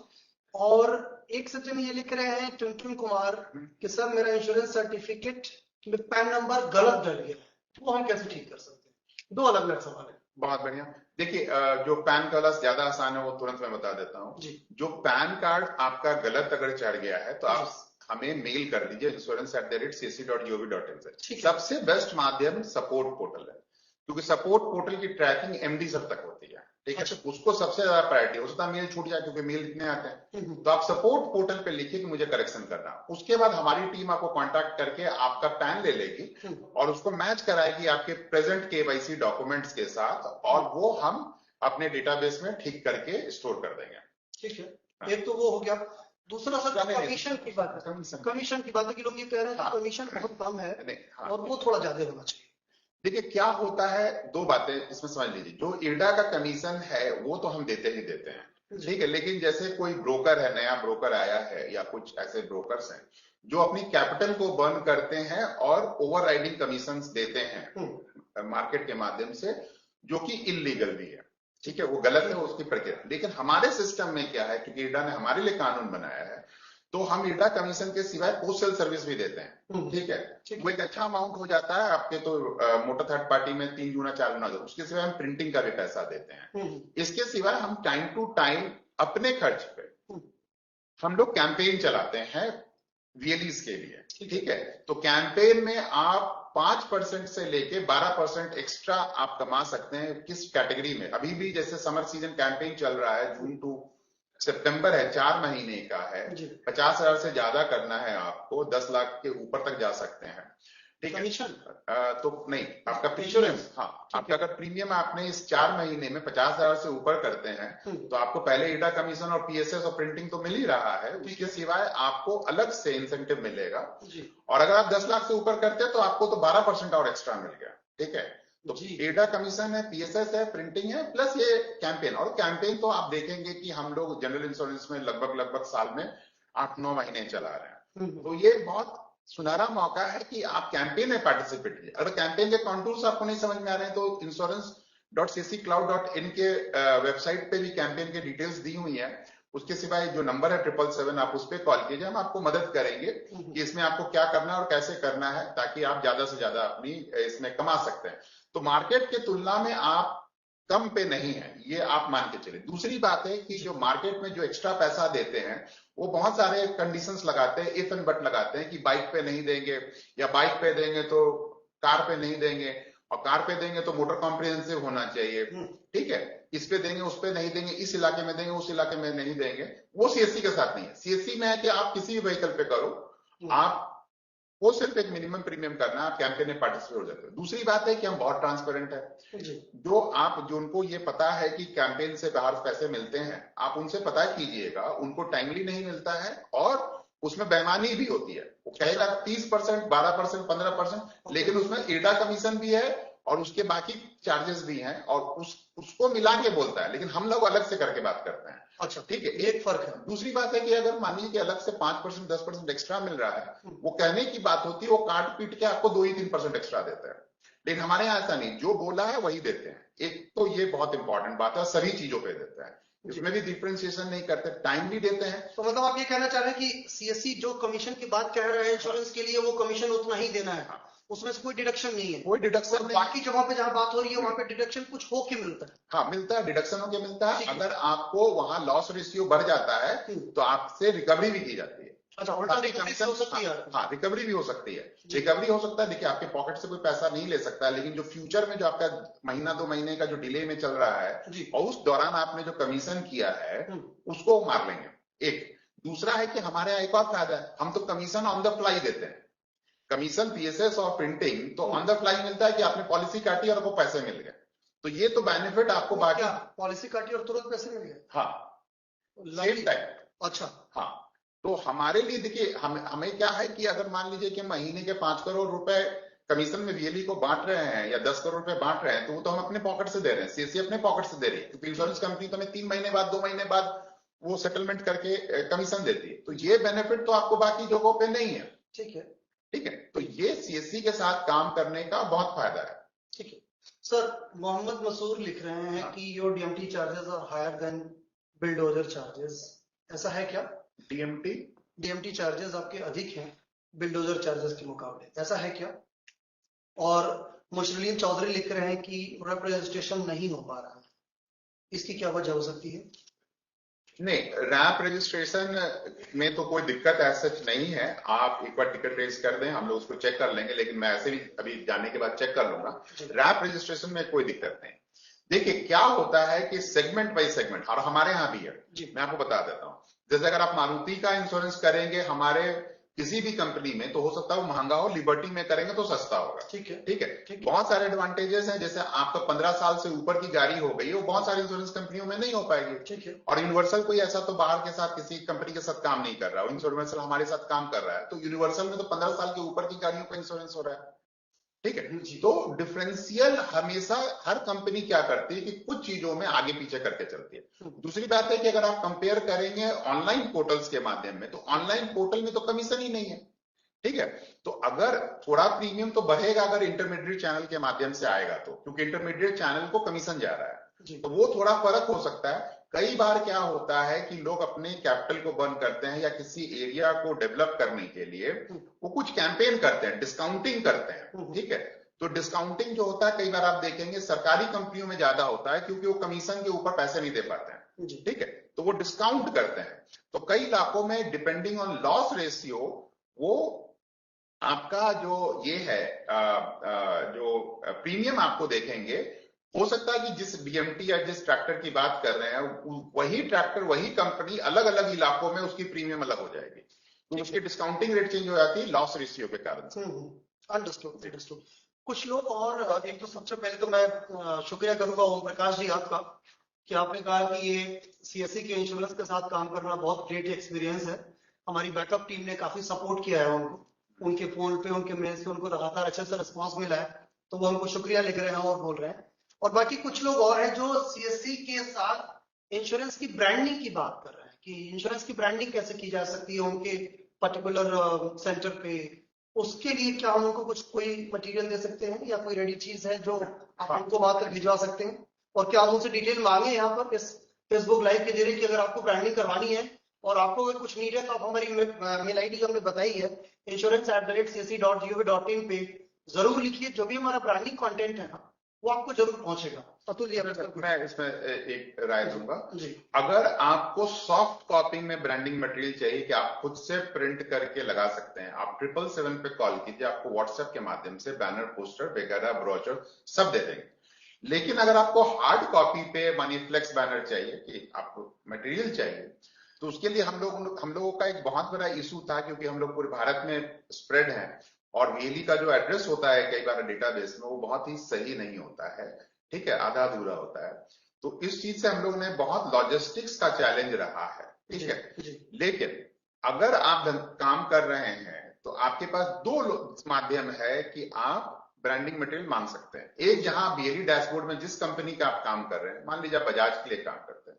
और एक सज्जन ये लिख रहे हैं, टुनटुन कुमार, कि सर मेरा इंश्योरेंस सर्टिफिकेट में पैन नंबर गलत डल गया, तो हम कैसे ठीक कर सकते हैं? दो अलग अलग सवाल है। बहुत बढ़िया। देखिए, जो पैन का वाला ज्यादा आसान है वो तुरंत मैं बता देता हूँ। जो पैन कार्ड आपका गलत अगर चढ़ गया है तो आप हमें मेल कर दीजिए insurance@cc.gov.in से। सबसे बेस्ट माध्यम सपोर्ट पोर्टल है, क्योंकि सपोर्ट पोर्टल की ट्रैकिंग एमडी सब तक होती है, ठीक है। तो उसको सबसे ज्यादा प्रायोरिटी, हो सकता है मेल छूट जाए क्योंकि मेल इतने आते हैं। तो आप सपोर्ट पोर्टल पे लिखिए कि मुझे करेक्शन करना। उसके बाद हमारी टीम आपको कांटेक्ट करके आपका पैन ले लेगी और उसको मैच कराएगी आपके प्रेजेंट केवाईसी डॉक्यूमेंट्स के साथ, और वो हम अपने डेटाबेस में ठीक करके स्टोर कर देंगे। ठीक है, एक तो वो हो गया। दूसरा सर कमीशन की बात है, कमीशन की बात है कि लोग ये कह रहे हैं कि कमीशन बहुत कम है और वो थोड़ा ज्यादा होना चाहिए। देखिए क्या होता है, दो बातें इसमें समझ लीजिए। जो IRDA का कमीशन है वो तो हम देते ही देते हैं, ठीक है, लेकिन जैसे कोई ब्रोकर है, नया ब्रोकर आया है या कुछ ऐसे ब्रोकर्स हैं जो अपनी कैपिटल को बर्न करते हैं और ओवरराइडिंग कमीशंस देते हैं मार्केट के माध्यम से, जो कि इलीगल भी है, ठीक है, वो गलत है उसकी प्रक्रिया। लेकिन हमारे सिस्टम में क्या है, क्योंकि IRDA ने हमारे लिए कानून बनाया है, तो हम IRDA कमीशन के सिवाय पोस्टल सर्विस भी देते हैं, ठीक है, वो एक अच्छा अमाउंट हो जाता है आपके। तो मोटर थर्ड पार्टी में 3 गुना 4 गुना, उसके सिवाय हम प्रिंटिंग का भी पैसा देते हैं। इसके सिवाय हम टाइम टू टाइम अपने खर्च पे हम लोग कैंपेन चलाते हैं VLEs के लिए, ठीक है। तो कैंपेन में आप 5% से लेके 12% एक्स्ट्रा आप कमा सकते हैं। किस कैटेगरी में? अभी भी जैसे समर सीजन कैंपेन चल रहा है, जून टू सितंबर है, 4 महीने का है, 50,000 से ज्यादा करना है आपको, 10 लाख के ऊपर तक जा सकते हैं, ठीक है। तो नहीं, आपका प्रीमियम, हाँ, आपका अगर प्रीमियम आपने इस 4 महीने में 50,000 से ऊपर करते हैं तो आपको पहले IRDA कमीशन और PSS और प्रिंटिंग तो मिल ही रहा है, उसके सिवाय आपको अलग से इंसेंटिव मिलेगा। और अगर आप 10 लाख से ऊपर करते हैं तो आपको तो 12% और एक्स्ट्रा मिल गया, ठीक है। तो IRDA कमीशन है, PSS है, प्रिंटिंग है, प्लस ये कैंपेन। और कैंपेन तो आप देखेंगे कि हम लोग जनरल इंश्योरेंस में लगभग साल में 8-9 महीने चला रहे हैं। तो ये बहुत सुनहरा मौका है कि आप कैंपेन में पार्टिसिपेट कीजिए। अगर कैंपेन के कॉन्टूर्स आपको नहीं समझ में आ रहे हैं तो insurance.cccloud.in के वेबसाइट पे भी कैंपेन के डिटेल्स दी हुई है। उसके सिवाय जो नंबर है 777, आप उस पर कॉल कीजिए, हम आपको मदद करेंगे कि इसमें आपको क्या करना है और कैसे करना है, ताकि आप ज्यादा से ज्यादा अपनी इसमें कमा सकते हैं। तो मार्केट के तुलना में आप कम पे नहीं है, ये आप मान के चले। दूसरी बात है कि जो मार्केट में जो एक्स्ट्रा पैसा देते हैं वो बहुत सारे कंडीशंस लगाते हैं, इफ एंड बट लगाते हैं कि बाइक पे नहीं देंगे, या बाइक पे देंगे तो कार पे नहीं देंगे, और कार पे देंगे तो मोटर कॉम्प्रिहेंसिव होना चाहिए, ठीक है, इस पे देंगे उस पे नहीं देंगे, इस इलाके में देंगे उस इलाके में नहीं देंगे। वो CSC के साथ नहीं है। CSC में है कि आप किसी भी व्हीकल पे करो, आप वो सिर्फ एक मिनिमम प्रीमियम करना, आप कैंपेन में पार्टिसिपेट हो जाते हो। दूसरी बात है कि हम बहुत ट्रांसपेरेंट है। जो उनको ये पता है कि कैंपेन से बाहर पैसे मिलते हैं, आप उनसे पता कीजिएगा, उनको टाइमली नहीं मिलता है और उसमें बेईमानी भी होती है। वो कहेगा 30%, 12%, 15%, लेकिन उसमें IRDA कमीशन भी है और उसके बाकी चार्जेस भी हैं, और उसको मिला के बोलता है, लेकिन हम लोग अलग से करके बात करते हैं। अच्छा, ठीक है, एक फर्क है। दूसरी बात है कि अगर मान लीजिए अलग से 5%, 10% एक्स्ट्रा मिल रहा है, वो कहने की बात होती है, वो काट पीट के आपको 2 ही 3% एक्स्ट्रा देते हैं। लेकिन हमारे यहाँ ऐसा नहीं, जो बोला है वही देते हैं। एक तो ये बहुत इंपॉर्टेंट बात है, सभी चीजों पे देते हैं, इसमें भी डिफरेंशिएशन नहीं करते, टाइम भी देते हैं। तो मतलब आप ये कहना चाह रहे हैं कि CSC जो कमीशन की बात कह रहे हैं इंश्योरेंस के लिए, वो कमीशन उतना ही देना है, उसमें से कोई डिडक्शन नहीं है, कोई डिडक्शन नहीं। बाकी जगहों पे जहां बात हो रही है वहां पे डिडक्शन कुछ हो के मिलता है। हाँ, मिलता है, डिडक्शन होके मिलता है। अगर आपको वहां लॉस रेशियो बढ़ जाता है तो आपसे रिकवरी भी की जाती है। अच्छा, उल्टा रिकवरी हो सकती है। हाँ, रिकवरी भी हो सकती है, रिकवरी हो सकता है। देखिए, आपके पॉकेट से कोई पैसा नहीं ले सकता है, लेकिन जो फ्यूचर में जो आपका महीना 2 महीने का जो डिले में चल रहा है और उस दौरान आपने जो कमीशन किया है उसको मार लेंगे। एक दूसरा है कि हमारे यहाँ एक और फायदा है, हम तो कमीशन ऑन द फ्लाई देते हैं। कमीशन PSS और प्रिंटिंग तो ऑन द फ्लाई मिलता है कि आपने पॉलिसी काटी और आपको पैसे मिल गए, तो ये तो बेनिफिट आपको बाकी। पॉलिसी काटी और तुरंत पैसे मिल गए? हाँ, सेम टाइम। अच्छा, हाँ, तो हमारे लिए देखिए, हमें क्या है कि अगर मान लीजिए कि महीने के 5 करोड़ रुपए कमीशन में VLE को बांट रहे हैं या 10 करोड़ रुपए बांट रहे हैं, तो वो तो हम अपने पॉकेट से दे रहे हैं, CSC अपने पॉकेट से दे रही है, क्योंकि इंश्योरेंस कंपनी तो हमें 3 महीने बाद 2 महीने बाद वो सेटलमेंट करके कमीशन देती है। तो ये बेनिफिट तो आपको बाकी जगहों पे नहीं है। ठीक है, ठीक है, तो ये CSC के साथ काम करने का बहुत फायदा है। ठीक है सर। मोहम्मद मसूर लिख रहे हैं कि your DMT charges are higher than bulldozer charges, ऐसा है क्या? DMT चार्जेस आपके अधिक हैं बिल्डोजर चार्जेस के मुकाबले, ऐसा है क्या? और मुशरलीन चौधरी लिख रहे हैं कि रेप रजिस्ट्रेशन नहीं हो पा रहा है, इसकी क्या वजह हो सकती है? नहीं, रैप रजिस्ट्रेशन में तो कोई दिक्कत ऐसा नहीं है। आप एक बार टिकट रेज कर दें, हम लोग उसको चेक कर लेंगे, लेकिन मैं ऐसे भी अभी जाने के बाद चेक कर लूंगा। रैप रजिस्ट्रेशन में कोई दिक्कत नहीं। देखिए, क्या होता है कि सेगमेंट बाई सेगमेंट, और हमारे यहाँ भी है, मैं आपको बता देता हूँ। जैसे अगर आप मारुति का इंश्योरेंस करेंगे हमारे किसी भी कंपनी में, तो हो सकता है वो महंगा हो, लिबर्टी में करेंगे तो सस्ता होगा। ठीक है, ठीक है, ठीक है। बहुत सारे एडवांटेजेस हैं। जैसे आपका 15 साल से ऊपर की गाड़ी हो गई, वो बहुत सारी इंश्योरेंस कंपनियों में नहीं हो पाएगी। ठीक है। और यूनिवर्सल कोई ऐसा तो बाहर के साथ किसी कंपनी के साथ काम नहीं कर रहा है, यूनिवर्सल हमारे साथ काम कर रहा है, तो यूनिवर्सल में तो 15 साल के ऊपर की गाड़ियों का इंश्योरेंस हो रहा है। ठीक है, जी। तो डिफरेंशियल हमेशा हर कंपनी क्या करती है कि कुछ चीजों में आगे पीछे करके चलती है। दूसरी बात है कि अगर आप कंपेयर करेंगे ऑनलाइन पोर्टल्स के माध्यम में, तो ऑनलाइन पोर्टल में तो कमीशन ही नहीं है। ठीक है, तो अगर थोड़ा प्रीमियम तो बढ़ेगा अगर इंटरमीडिएट चैनल के माध्यम से आएगा तो, क्योंकि इंटरमीडिएट चैनल को कमीशन जा रहा है, तो वो थोड़ा फर्क हो सकता है। कई बार क्या होता है कि लोग अपने कैपिटल को बर्न करते हैं या किसी एरिया को डेवलप करने के लिए वो कुछ कैंपेन करते हैं, डिस्काउंटिंग करते हैं। ठीक है, तो डिस्काउंटिंग जो होता है कई बार आप देखेंगे सरकारी कंपनियों में ज्यादा होता है, क्योंकि वो कमीशन के ऊपर पैसे नहीं दे पाते हैं। ठीक है, तो वो डिस्काउंट करते हैं। तो कई इलाकों में डिपेंडिंग ऑन लॉस रेशियो वो आपका जो ये है जो प्रीमियम आपको देखेंगे, हो सकता है कि जिस बीएमटी या जिस ट्रैक्टर की बात कर रहे हैं वही ट्रैक्टर वही कंपनी अलग अलग इलाकों में उसकी प्रीमियम अलग हो जाएगी, तो उसकी डिस्काउंटिंग रेट चेंज हो जाती है लॉस रेशियो के कारण से। Understood, understood. कुछ लोग और एक तो सबसे पहले तो मैं शुक्रिया करूंगा ओम प्रकाश जी आपका कि आपने कहा कि ये सीएससी के इंश्योरेंस के साथ काम करना बहुत ग्रेट एक्सपीरियंस है। हमारी बैकअप टीम ने काफी सपोर्ट किया है उनको, उनके फोन पे उनके मेल से उनको लगातार अच्छे से रिस्पॉन्स मिला है, तो वो हमको शुक्रिया लिख रहे हैं और बोल रहे हैं। और बाकी कुछ लोग और हैं जो सीएससी के साथ इंश्योरेंस की ब्रांडिंग की बात कर रहे हैं कि इंश्योरेंस की ब्रांडिंग कैसे की जा सकती है उनके पर्टिकुलर सेंटर पे। उसके लिए क्या हम उनको कुछ कोई मटेरियल दे सकते हैं या कोई रेडी चीज है जो आप उनको वहां तक भिजवा सकते हैं? और क्या हम उनसे डिटेल मांगे यहाँ पर इस फेसबुक लाइव के जरिए कि अगर आपको ब्रांडिंग करवानी है और आपको अगर कुछ नीड है तो आप हमारी मेल आईडी जो हमने बताई है insurance@cse.gov.in पे जरूर लिखिए। जो भी हमारा ब्रांडिंग कंटेंट है ना वो आपको जरूर पहुंचेगा। अतुल जी मैं इसमें एक राय दूंगा जी। अगर आपको सॉफ्ट कॉपी में ब्रांडिंग मटेरियल चाहिए कि आप खुद से प्रिंट करके लगा सकते हैं, आप 777 पे कॉल कीजिए, आपको व्हाट्सएप के माध्यम से बैनर पोस्टर वगैरह ब्रोचर सब दे देंगे। लेकिन अगर आपको हार्ड कॉपी पे मनी फ्लेक्स बैनर चाहिए कि आपको मटेरियल चाहिए, तो उसके लिए हम लोगों का एक बहुत बड़ा इशू था, क्योंकि हम लोग पूरे भारत में स्प्रेड है और वीएलई का जो एड्रेस होता है कई बार डेटाबेस में वो बहुत ही सही नहीं होता है। ठीक है, आधा अधूरा होता है, तो इस चीज से हम लोग ने बहुत लॉजिस्टिक्स का चैलेंज रहा है। ठीक है, लेकिन अगर आप काम कर रहे हैं तो आपके पास दो माध्यम है कि आप ब्रांडिंग मटेरियल मांग सकते हैं। एक, जहां बीएलई डैशबोर्ड में जिस कंपनी का आप काम कर रहे हैं, मान लीजिए आप बजाज के लिए काम करते हैं,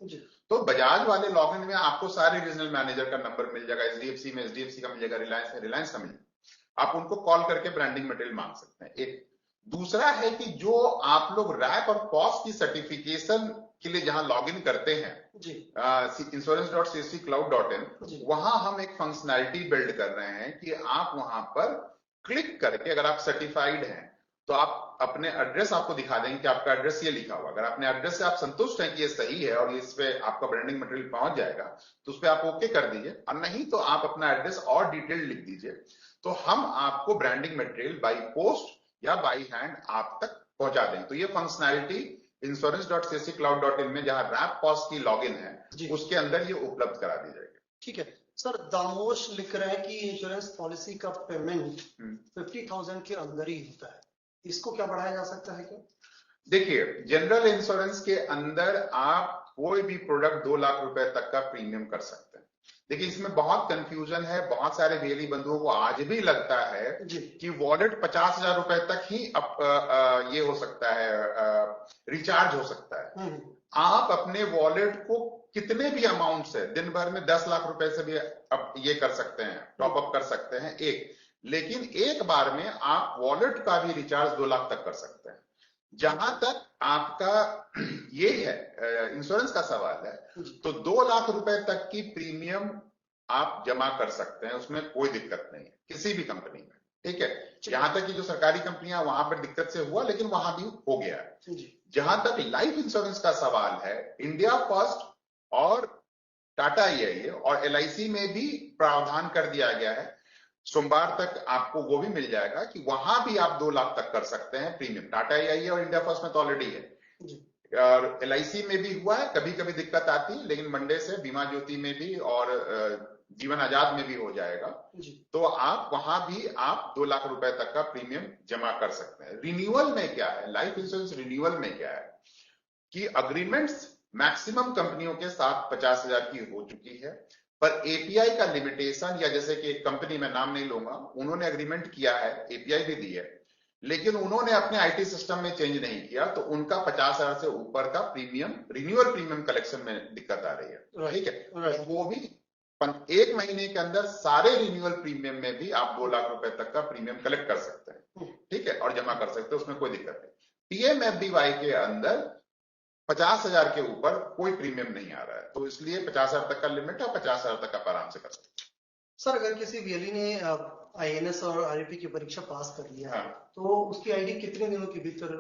तो बजाज वाले लॉगिन में आपको सारे रीजनल मैनेजर का नंबर मिल जाएगा। एचडीएफसी में एचडीएफसी का मिल जाएगा, रिलायंस में रिलायंस का मिल जाएगा, आप उनको कॉल करके ब्रांडिंग मटेरियल मांग सकते हैं। एक दूसरा है कि जो आप लोग रैप और पॉस की सर्टिफिकेशन के लिए जहां लॉगिन करते हैं insurance.cccloud.in, वहां हम एक फंक्शनैलिटी बिल्ड कर रहे हैं कि आप वहां पर क्लिक करके अगर आप सर्टिफाइड हैं तो आप अपने एड्रेस आपको दिखा देंगे कि आपका एड्रेस ये लिखा हुआ। अगर अपने एड्रेस से आप संतुष्ट हैं कि ये सही है और इस पे आपका ब्रांडिंग मटेरियल पहुंच जाएगा तो उस पर आप ओके कर दीजिए, और नहीं तो आप अपना एड्रेस और डिटेल लिख दीजिए, तो हम आपको ब्रांडिंग मटेरियल बाई पोस्ट या बाई हैंड आप तक पहुंचा देंगे। तो ये फंक्शनैलिटी insurance.cccloud.in में जहां रैप पॉस की लॉगिन है उसके अंदर ये उपलब्ध करा दी जाएगी। ठीक है सर। दामोश लिख रहे हैं कि इंश्योरेंस पॉलिसी का पेमेंट 50,000 के अंदर ही होता है, इसको क्या बढ़ाया जा सकता है क्या? देखिए, जनरल इंश्योरेंस के अंदर आप कोई भी प्रोडक्ट 2 लाख रुपए तक का प्रीमियम कर सकते हैं। देखिए, इसमें बहुत कंफ्यूजन है। बहुत सारे बीएलई बंधुओं को आज भी लगता है कि वॉलेट 50,000 रुपए तक ही ये हो सकता है, रिचार्ज हो सकता है। आप अपने वॉलेट को कितने भी अमाउंट से दिन भर में 10 लाख रुपए से भी अब ये कर सकते हैं, टॉप अप कर सकते हैं लेकिन एक बार में आप वॉलेट का भी रिचार्ज 2 लाख तक कर सकते हैं। जहां तक आपका ये है इंश्योरेंस का सवाल है, तो 2 लाख रुपए तक की प्रीमियम आप जमा कर सकते हैं, उसमें कोई दिक्कत नहीं है किसी भी कंपनी में। ठीक है, यहां तक कि जो सरकारी कंपनियां वहां पर दिक्कत से हुआ, लेकिन वहां भी हो गया है। जहां तक लाइफ इंश्योरेंस का सवाल है, इंडिया फर्स्ट और टाटा आईआईए और एलआईसी में भी प्रावधान कर दिया गया है। सोमवार तक आपको वो भी मिल जाएगा कि वहां भी आप 2 लाख तक कर सकते हैं प्रीमियम। टाटा आईआईए और इंडिया फर्स्ट में तो ऑलरेडी है और एलआईसी में भी हुआ है। कभी कभी दिक्कत आती है, लेकिन मंडे से बीमा ज्योति में भी और जीवन आजाद में भी हो जाएगा, जी। तो आप वहां भी आप 2 लाख रुपए तक का प्रीमियम जमा कर सकते हैं। रिन्यूअल में क्या है, लाइफ इंश्योरेंस रिन्यूअल में क्या है कि अग्रीमेंट्स मैक्सिमम कंपनियों के साथ 50,000 की हो चुकी है, पर एपीआई का लिमिटेशन, या जैसे कि एक कंपनी में नाम नहीं लूंगा, उन्होंने अग्रीमेंट किया है, एपीआई भी दी है, लेकिन उन्होंने अपने आईटी सिस्टम में चेंज नहीं किया, तो उनका 50,000 से ऊपर का प्रीमियम, रिन्यूअल प्रीमियम कलेक्शन में दिक्कत आ रही है। ठीक है, वो भी 1 महीने के अंदर सारे रिन्यूअल प्रीमियम में भी आप 2 लाख रुपए तक का प्रीमियम कलेक्ट कर सकते हैं। ठीक है, और जमा कर सकते हैं, उसमें कोई दिक्कत नहीं। पीएमएफबीवाई के अंदर 50,000 के ऊपर कोई प्रीमियम नहीं आ रहा है, तो इसलिए 50,000 तक का लिमिट है, 50,000 तक आप आराम से कर सकते हैं। सर अगर किसी वीएलई ने आईएनएस और आरपी की परीक्षा पास कर लिया है, तो उसकी आईडी कितने दिनों के भीतर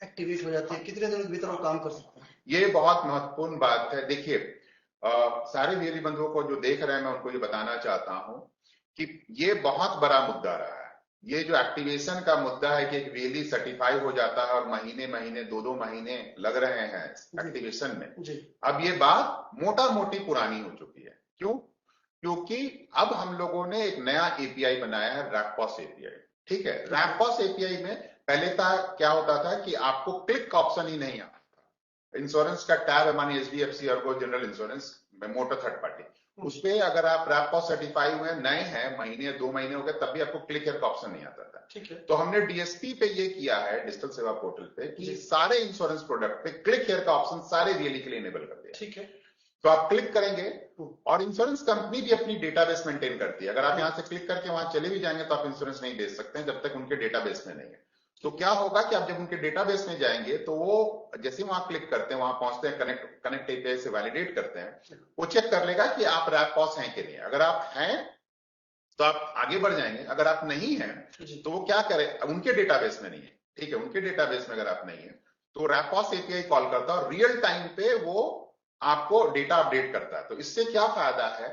एक्टिवेट हो जाती है, कितने दिनों के भीतर वो काम कर सकता है? ये बहुत महत्वपूर्ण बात है। देखिए, सारे वीएलई बंधुओं को जो देख रहे हैं, मैं उनको ये बताना चाहता हूं कि ये बहुत बड़ा मुद्दा रहा है। ये जो एक्टिवेशन का मुद्दा है कि एक वीएलई सर्टिफाई हो जाता है और महीने महीने 2-2 महीने लग रहे हैं एक्टिवेशन में, अब ये बात मोटा मोटी पुरानी हो चुकी है। क्यों? क्योंकि अब हम लोगों ने एक नया एपीआई बनाया है, रैपपॉस एपीआई। ठीक है, रैपपॉस एपीआई में पहले क्या होता था कि आपको क्लिक का ऑप्शन ही नहीं आता था। इंश्योरेंस का टैब है, मानिए HDFC Ergo general insurance motor third party, उसपे अगर आप रैपपॉस सर्टिफाई हुए नए हैं, महीने 2 महीने हो गए, तब भी आपको क्लिक हियर का ऑप्शन नहीं आता था। ठीक है, तो हमने डीएसपी पे ये किया है, डिजिटल सेवा पोर्टल पे, कि सारे इंश्योरेंस प्रोडक्ट पे क्लिक हियर का ऑप्शन सारे वीएलई के लिए इनेबल कर दिया। ठीक है, तो आप क्लिक करेंगे और इंश्योरेंस कंपनी भी अपनी डेटाबेस मेंटेन करती है। अगर आप यहां से क्लिक करके वहां चले भी जाएंगे तो आप इंश्योरेंस नहीं बेच सकते हैं जब तक उनके डेटाबेस में नहीं है। तो क्या होगा कि आप जब उनके डेटाबेस में जाएंगे तो वो जैसे वहां क्लिक करते हैं, वहां पहुंचते हैं, कनेक्ट एपीआई से वैलिडेट करते हैं, वो चेक कर लेगा कि आप रैपपॉस हैं कि नहीं। अगर आप हैं तो आप आगे बढ़ जाएंगे, अगर आप नहीं हैं तो वो क्या करे, उनके डेटाबेस में नहीं है। ठीक है, उनके डेटाबेस में अगर आप नहीं है तो रैपपॉस एपीआई कॉल करता है और रियल टाइम पे वो आपको डेटा अपडेट करता है। तो इससे क्या फायदा है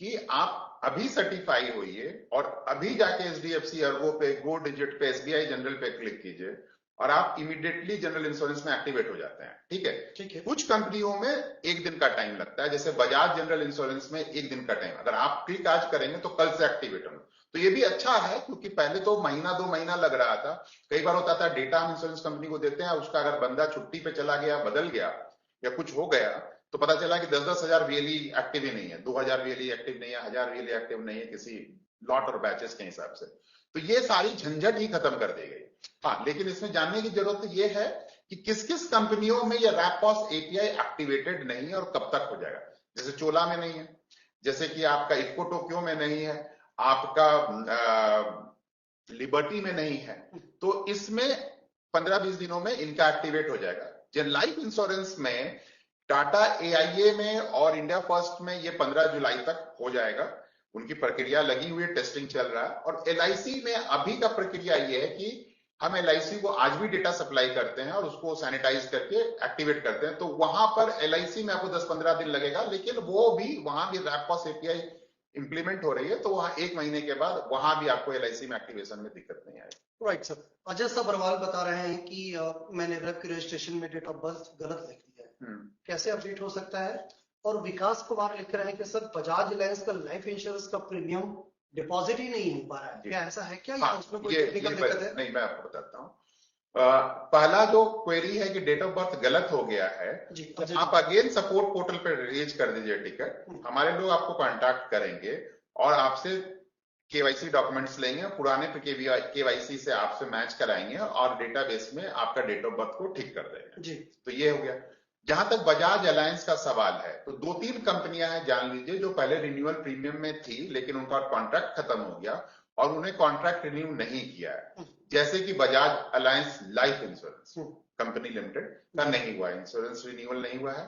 कि आप अभी सर्टिफाई होइए और अभी जाके एचडीएफसी अर्गो पे, गो डिजिट पे, एसबीआई जनरल पे क्लिक कीजिए और आप इमीडिएटली जनरल इंश्योरेंस में एक्टिवेट हो जाते हैं। ठीक है, ठीक है। कुछ कंपनियों में 1 दिन का टाइम लगता है, जैसे बजाज जनरल इंश्योरेंस में 1 दिन का टाइम। अगर आप क्लिक आज करेंगे तो कल से एक्टिवेट होंगे। तो ये भी अच्छा है, क्योंकि पहले तो महीना 2 महीना लग रहा था। कई बार होता था डेटा हम इंश्योरेंस कंपनी को देते हैं, उसका अगर बंदा छुट्टी पे चला गया, बदल गया या कुछ हो गया, तो पता चला कि 10-10 हजार वीएलई एक्टिव ही नहीं है, 2,000 वीएलई एक्टिव नहीं है, 1,000 वीएलई एक्टिव नहीं है, किसी लॉट और बैचेस के हिसाब से। तो ये सारी झंझट ही खत्म कर दी गई। हाँ, लेकिन इसमें जानने की जरूरत ये है कि किस किस कंपनियों में ये रैपपॉस एपीआई एक्टिवेटेड नहीं है और कब तक हो जाएगा। जैसे चोला में नहीं है, जैसे कि आपका इफ्को टोक्यो में नहीं है, आपका लिबर्टी में नहीं है, तो इसमें 15-20 दिनों में इनका एक्टिवेट हो जाएगा। जन लाइफ इंश्योरेंस में टाटा एआईए में और इंडिया फर्स्ट में ये 15 जुलाई तक हो जाएगा। उनकी प्रक्रिया लगी हुई है, टेस्टिंग चल रहा है। और एलआईसी में अभी का प्रक्रिया ये है कि हम एलआईसी को आज भी डेटा सप्लाई करते हैं और उसको सैनिटाइज करके एक्टिवेट करते हैं। तो वहां पर एलआईसी में आपको 10-15 दिन लगेगा, लेकिन वो भी वहां भी रैपपॉस एपीआई इंप्लीमेंट हो रही है, तो वहां 1 महीने के बाद वहां भी आपको एलआईसी में एक्टिवेशन में दिक्कत नहीं आएगी। Right sir. अजय सब्रवाल बता रहे हैं कि मैंने रेप के रजिस्ट्रेशन में डेट ऑफ बर्थ गलत लिख दिया है, कैसे अपडेट हो सकता है? और विकास कुमार लिख रहे हैं कि सर बजाज अलायंस का लाइफ इंश्योरेंस का प्रीमियम डिपॉजिट ही नहीं हो पा रहा है, क्या ऐसा है क्या? हाँ, उसमें कोई टेक्निकल दिक्कत है? नहीं, मैं आपको बताता हूँ। पहला जो क्वेरी है कि डेट ऑफ बर्थ गलत हो गया है, तो आप अगेन सपोर्ट पोर्टल पर रेज कर दीजिए टिकट। हमारे लोग आपको कांटेक्ट करेंगे और आपसे केवाईसी डॉक्यूमेंट्स लेंगे, पुराने केवाईसी से आपसे मैच कराएंगे और डेटाबेस में आपका डेट ऑफ बर्थ को ठीक कर देंगे जी। तो ये हो गया। जहां तक बजाज अलायंस का सवाल है, तो 2-3 कंपनियां हैं जान लीजिए जो पहले रिन्यूअल प्रीमियम में थी, लेकिन उनका कॉन्ट्रैक्ट खत्म हो गया और उन्हें कॉन्ट्रैक्ट रिन्यू नहीं किया है। जैसे कि Bajaj alliance life insurance company limited का नहीं हुआ, इंश्योरेंस रिन्यूअल नहीं हुआ है।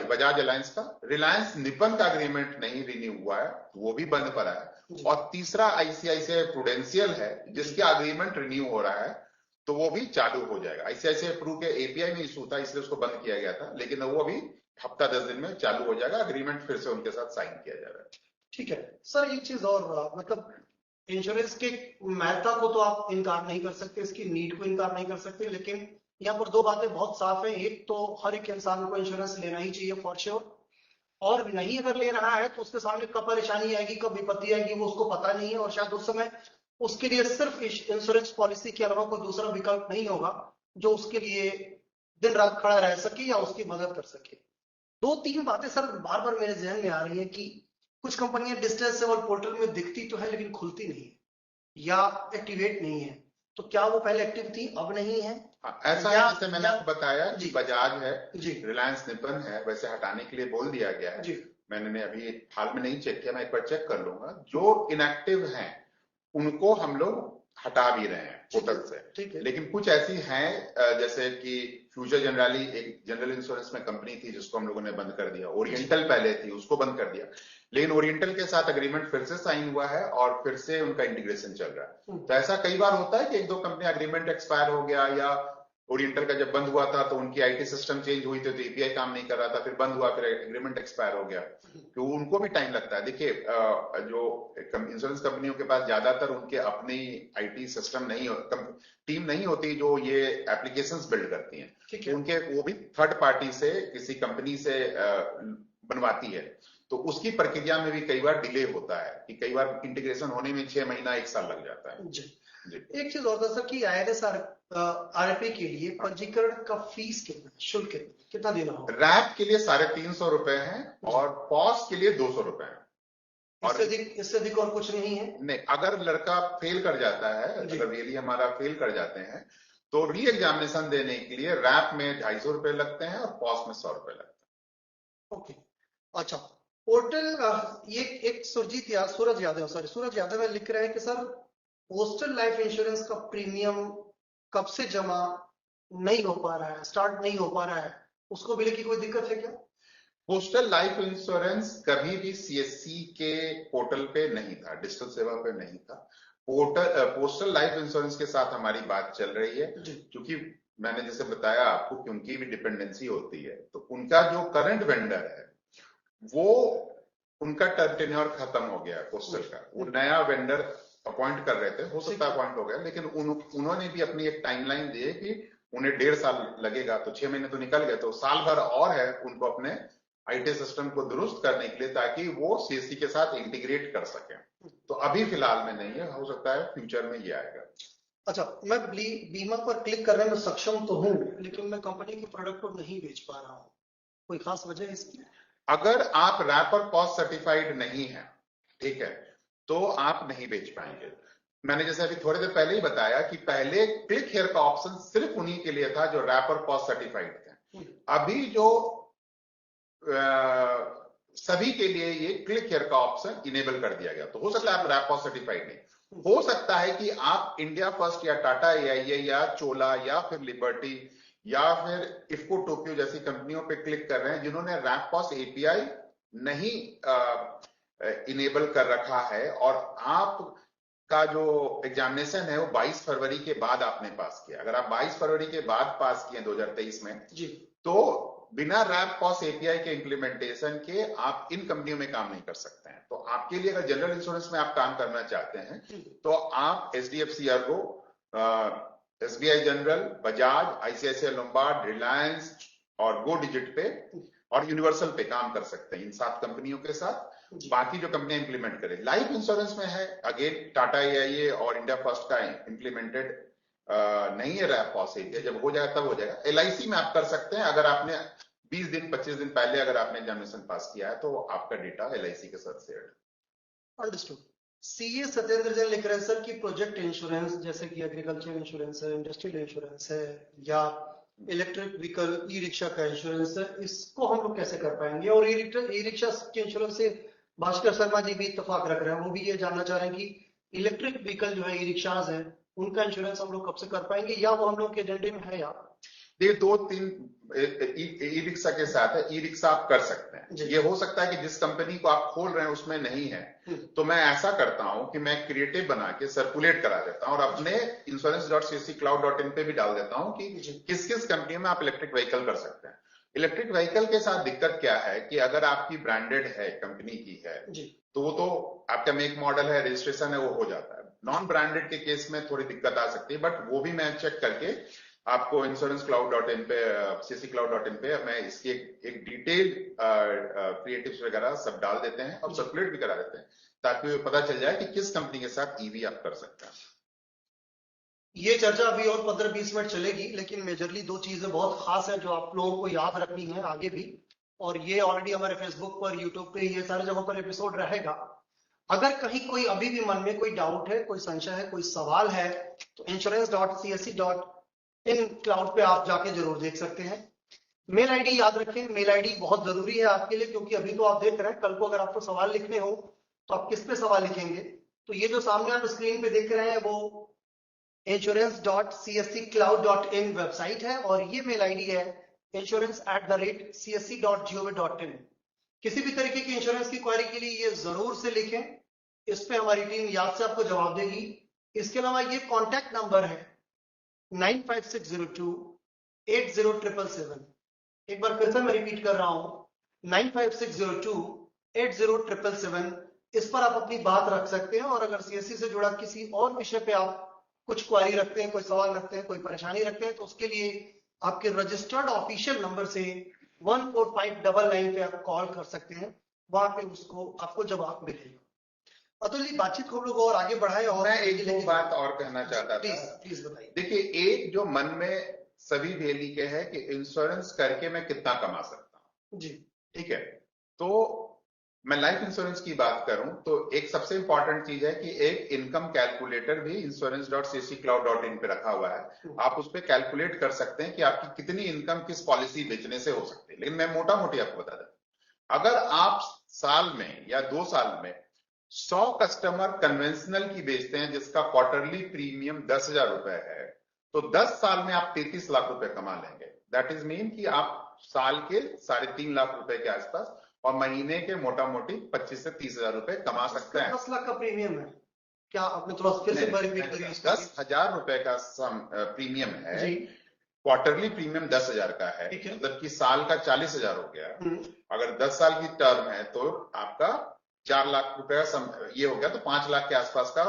बजाज अलायंस का, रिलायंस निपन का एग्रीमेंट नहीं रिन्यू हुआ है, वो भी बंद पड़ा है। और तीसरा आईसीआईसीआई प्रूडेंशियल है, जिसका एग्रीमेंट रिन्यू हो रहा है, तो वो भी चालू हो जाएगा। आईसीआईसीआई प्रू के एपीआई में इशू था, इसलिए उसको बंद किया गया था, लेकिन वो अभी हफ्ता 10 दिन में चालू हो जाएगा, एग्रीमेंट फिर से उनके साथ साइन किया जाएगा। ठीक है सर, एक चीज और, मतलब इंश्योरेंस के महत्ता को तो आप इनकार नहीं कर सकते, इसकी नीड को इनकार नहीं कर सकते, लेकिन यहाँ पर 2 बातें बहुत साफ है। एक तो हर एक इंसान को इंश्योरेंस लेना ही चाहिए फॉर श्योर, और नहीं अगर ले रहा है तो उसके सामने कब परेशानी आएगी, कब विपत्ति आएगी, वो उसको पता नहीं है, और शायद उस समय उसके लिए सिर्फ इंश्योरेंस पॉलिसी के अलावा कोई दूसरा विकल्प नहीं होगा जो उसके लिए दिन रात खड़ा रह सके या उसकी मदद कर सके। दो तीन बातें सर बार बार मेरे जहन में आ रही है कि कुछ कंपनियां डिस्टेंस सेवर पोर्टल में दिखती तो है लेकिन खुलती नहीं है या एक्टिवेट नहीं है, तो क्या वो पहले एक्टिव थी अब नहीं है? ऐसा है, जैसे मैंने आपको बताया कि जी बजाज है, जी रिलायंस निपन है, वैसे हटाने के लिए बोल दिया गया है। जी मैंने अभी हाल में नहीं चेक किया, मैं एक बार चेक कर लूंगा। जो इनएक्टिव हैं उनको हम लोग हटा भी रहे हैं पोर्टल से, ठीक है। लेकिन कुछ ऐसी हैं जैसे कि फ्यूचर जनरली एक जनरल इंश्योरेंस में कंपनी थी जिसको हम लोगों ने बंद कर दिया, ओरिएंटल पहले थी उसको बंद कर दिया, लेकिन ओरिएंटल के साथ एग्रीमेंट फिर से साइन हुआ है और फिर से उनका इंटीग्रेशन चल रहा है। तो ऐसा कई बार होता है कि एक दो कंपनी एग्रीमेंट एक्सपायर हो गया, या ओरिएंटल का जब बंद हुआ था तो उनकी आईटी सिस्टम चेंज हुई थी तो एपीआई काम नहीं कर रहा था, फिर बंद हुआ, फिर एग्रीमेंट एक्सपायर हो गया, तो उनको भी टाइम लगता है। देखिए जो इंश्योरेंस कंपनियों के पास ज्यादातर उनके अपनी आईटी सिस्टम नहीं टीम नहीं होती जो ये एप्लीकेशंस बिल्ड करती हैं, तो उनके वो भी थर्ड पार्टी से किसी कंपनी से बनवाती है, तो उसकी प्रक्रिया में भी कई बार डिले होता है कि कई बार इंटीग्रेशन होने में 6 महीना 1 साल लग जाता है। जी एक चीज और था सर कि आईआरएस आरएपी के लिए पंजीकरण का फीस कितना, शुल्क कितना देना होगा? रैप के लिए 350 रुपए है और पॉस के लिए 200 रुपए है। इससे अधिक और कुछ नहीं है? नहीं, अगर लड़का फेल कर जाता है, अगर रियली हमारा फेल कर जाते हैं तो री एग्जामिनेशन देने के लिए रैप में 250 रुपए लगते हैं और पॉस में 100 रुपए लगते हैं। ओके अच्छा। पोर्टल ये एक सूरज यादव लिख रहे हैं कि सर पोस्टल लाइफ इंश्योरेंस का प्रीमियम कब से जमा नहीं हो पा रहा है, स्टार्ट नहीं हो पा रहा है, उसको भी लेके कोई दिक्कत है क्या? पोस्टल लाइफ इंश्योरेंस कभी भी सीएससी के पोर्टल पे नहीं था, डिजिटल सेवा पे नहीं था। पोस्टल लाइफ इंश्योरेंस के साथ हमारी बात चल रही है, क्योंकि मैंने जैसे बताया आपको कि उनकी भी डिपेंडेंसी होती है, तो उनका जो करंट वेंडर है वो उनका टेन्योर खत्म हो गया पोस्टल का, वो नया वेंडर अपॉइंट कर रहे थे, हो सकता है अपॉइंट हो गया, लेकिन उन्होंने भी अपनी एक टाइमलाइन दी है कि उन्हें 1.5 साल लगेगा, तो 6 महीने तो निकल गए, तो साल भर और है उनको अपने आईटी सिस्टम को दुरुस्त करने के लिए, ताकि वो सीएससी के साथ इंटीग्रेट कर सके। तो अभी फिलहाल में नहीं है, हो सकता है फ्यूचर में ये आएगा। अच्छा, मैं बीमा पर क्लिक करने में सक्षम तो हूँ लेकिन मैं कंपनी के प्रोडक्ट को नहीं बेच पा रहा हूँ, कोई खास वजह है इसकी? अगर आप रैपर कॉस्ट सर्टिफाइड नहीं है, ठीक है, तो आप नहीं बेच पाएंगे। मैंने जैसे अभी थोड़ी देर पहले ही बताया कि पहले क्लिक हियर का ऑप्शन सिर्फ उन्हीं के लिए था जो रैपर कॉस्ट सर्टिफाइड थे। अभी जो सभी के लिए ये क्लिक हियर का ऑप्शन इनेबल कर दिया गया, तो हो सकता है आप रैप कॉस्ट सर्टिफाइड नहीं, हो सकता है कि आप इंडिया फर्स्ट या टाटा एआईए या चोला या फिर लिबर्टी या फिर इफ्को टोक्यो जैसी कंपनियों पे क्लिक कर रहे हैं जिन्होंने रैप कॉस्ट एपीआई नहीं इनेबल कर रखा है, और आप का जो एग्जामिनेशन है वो 22 फरवरी के बाद आपने पास किया। अगर आप 22 फरवरी के बाद पास किए 2023 में जी, तो बिना रैप कॉस्ट एपीआई के इम्प्लीमेंटेशन के आप इन कंपनियों में काम नहीं कर सकते हैं। तो आपके लिए अगर जनरल इंश्योरेंस में आप काम करना चाहते हैं तो आप HDFC Ergo, SBI general, Bajaj, ICICI Lombard, Reliance और गो डिजिट पे और यूनिवर्सल पे काम कर सकते हैं, इन 7 कंपनियों के साथ। बाकी जो कंपनियां इंप्लीमेंट करें, लाइफ इंश्योरेंस में है अगेन टाटा एआईए और इंडिया फर्स्ट का इम्प्लीमेंटेड नहीं है रैप कॉस्ट एपीआई, जब हो जाएगा तब हो जाएगा। एलआईसी में आप कर सकते हैं, अगर आपने 20 दिन 25 दिन पहले अगर आपने एग्जामिनेशन पास किया है तो आपका डेटा एलआईसी के साथ share. Understood. CA Satyendra Jain लिख रहे हैं सर कि प्रोजेक्ट इंश्योरेंस जैसे कि एग्रीकल्चर इंश्योरेंस है, इंडस्ट्रियल इंश्योरेंस है या इलेक्ट्रिक व्हीकल ई रिक्शा का इंश्योरेंस है, इसको हम लोग कैसे कर पाएंगे? और ई रिक्शा के इंश्योरेंस से भास्कर शर्मा जी भी इत्तेफाक रख रहे हैं, वो भी ये जानना चाह रहे हैं कि इलेक्ट्रिक व्हीकल जो है ई रिक्शाज है उनका इंश्योरेंस हम लोग कब से कर पाएंगे, या वो हम लोग के एजेंडे में है? या ये 2-3 ई रिक्शा के साथ है, ई रिक्शा आप कर सकते हैं। ये हो सकता है कि जिस कंपनी को आप खोल रहे हैं उसमें नहीं है, तो मैं ऐसा करता हूं कि मैं क्रिएटिव बना के सर्कुलेट करा देता हूं और अपने insurance.cccloud.in पे भी डाल देता हूं कि किस किस कंपनी में आप इलेक्ट्रिक व्हीकल कर सकते हैं। इलेक्ट्रिक व्हीकल के साथ दिक्कत क्या है कि अगर आपकी ब्रांडेड है, कंपनी की है, तो वो तो आपका मेक मॉडल है, रजिस्ट्रेशन है, वो हो जाता है। नॉन ब्रांडेड के केस में थोड़ी दिक्कत आ सकती है, बट वो भी मैं चेक करके आपको insurancecloud.in पे, cccloud.in पे मैं इसकी एक डिटेल क्रिएटिव्स वगैरह सब डाल देते हैं और सर्कुलेट भी करा देते हैं, ताकि पता चल जाए कि किस कंपनी के साथ ईवी आप कर सकते हैं। ये चर्चा अभी और 15-20 मिनट चलेगी, लेकिन मेजरली दो चीजें बहुत खास है जो आप लोगों को याद रखनी है आगे भी, और ये ऑलरेडी हमारे फेसबुक पर, यूट्यूब पे, ये सारे जगहों पर एपिसोड रहेगा। अगर कहीं कोई अभी भी मन में कोई डाउट है, कोई संशय है, कोई सवाल है, तो insurance.csc.in क्लाउड पे आप जाके जरूर देख सकते हैं। मेल आईडी याद रखें, मेल आईडी बहुत जरूरी है आपके लिए, क्योंकि अभी तो आप देख रहे हैं, कल को अगर आपको सवाल लिखने हो तो आप किस पे सवाल लिखेंगे? तो ये जो सामने आप स्क्रीन पे देख रहे हैं वो insurance.csccloud.in वेबसाइट है, और ये मेल आईडी है insurance@csc.gov.in। किसी भी तरीके की इंश्योरेंस की क्वेरी के लिए ये जरूर से लिखें, इस पे हमारी टीम याद से आपको जवाब देगी। इसके अलावा ये कॉन्टैक्ट नंबर है 9560280777। एक बार फिर से मैं रिपीट कर रहा हूं, 9560280777। इस पर आप अपनी बात रख सकते हैं, और अगर सीएससी से जुड़ा किसी और विषय पे आप कुछ क्वारी रखते हैं, कोई सवाल रखते हैं, कोई परेशानी रखते हैं, तो उसके लिए आपके रजिस्टर्ड ऑफिशियल नंबर से 14599 पे आप कॉल कर सकते हैं, वहां पे उसको आपको जवाब मिलेगा। अतुल जी, बातचीत को हम लोग और आगे बढ़ाए, और मैं एक दो बात और कहना चाहता था। प्लीज बताइए। देखिए, एक जो मन में सभी डेली के है कि इंश्योरेंस करके मैं कितना कमा सकता हूं जी, ठीक है। तो मैं लाइफ इंश्योरेंस की बात करूं तो एक सबसे इंपॉर्टेंट चीज है कि एक इनकम कैलकुलेटर भी insurance.cccloud.in पे रखा हुआ है। आप उस पर कैलकुलेट कर सकते हैं कि आपकी कितनी इनकम किस पॉलिसी बेचने से हो सकती है। लेकिन मैं मोटा मोटी आपको बता दें, अगर आप साल में या 2 साल में 100 कस्टमर कन्वेंशनल की बेचते हैं जिसका क्वार्टरली प्रीमियम 10,000 रुपए है, तो 10 साल में आप 33 लाख रुपए कमा लेंगे। दैट इज मीन कि आप साल के 3.5 लाख रुपए के आसपास और महीने के मोटा मोटी 25 से 30,000 रुपए कमा सकते हैं। 10 लाख का प्रीमियम है क्या? आपने थोड़ा फिर से रिपीट करिए। 10,000 रुपए का प्रीमियम है जी, क्वार्टरली प्रीमियम 10,000 का है, मतलब कि साल का 40,000 हो गया। अगर 10 साल की टर्म है तो आपका 4 लाख रुपए का ये हो गया, तो 5 लाख के आसपास का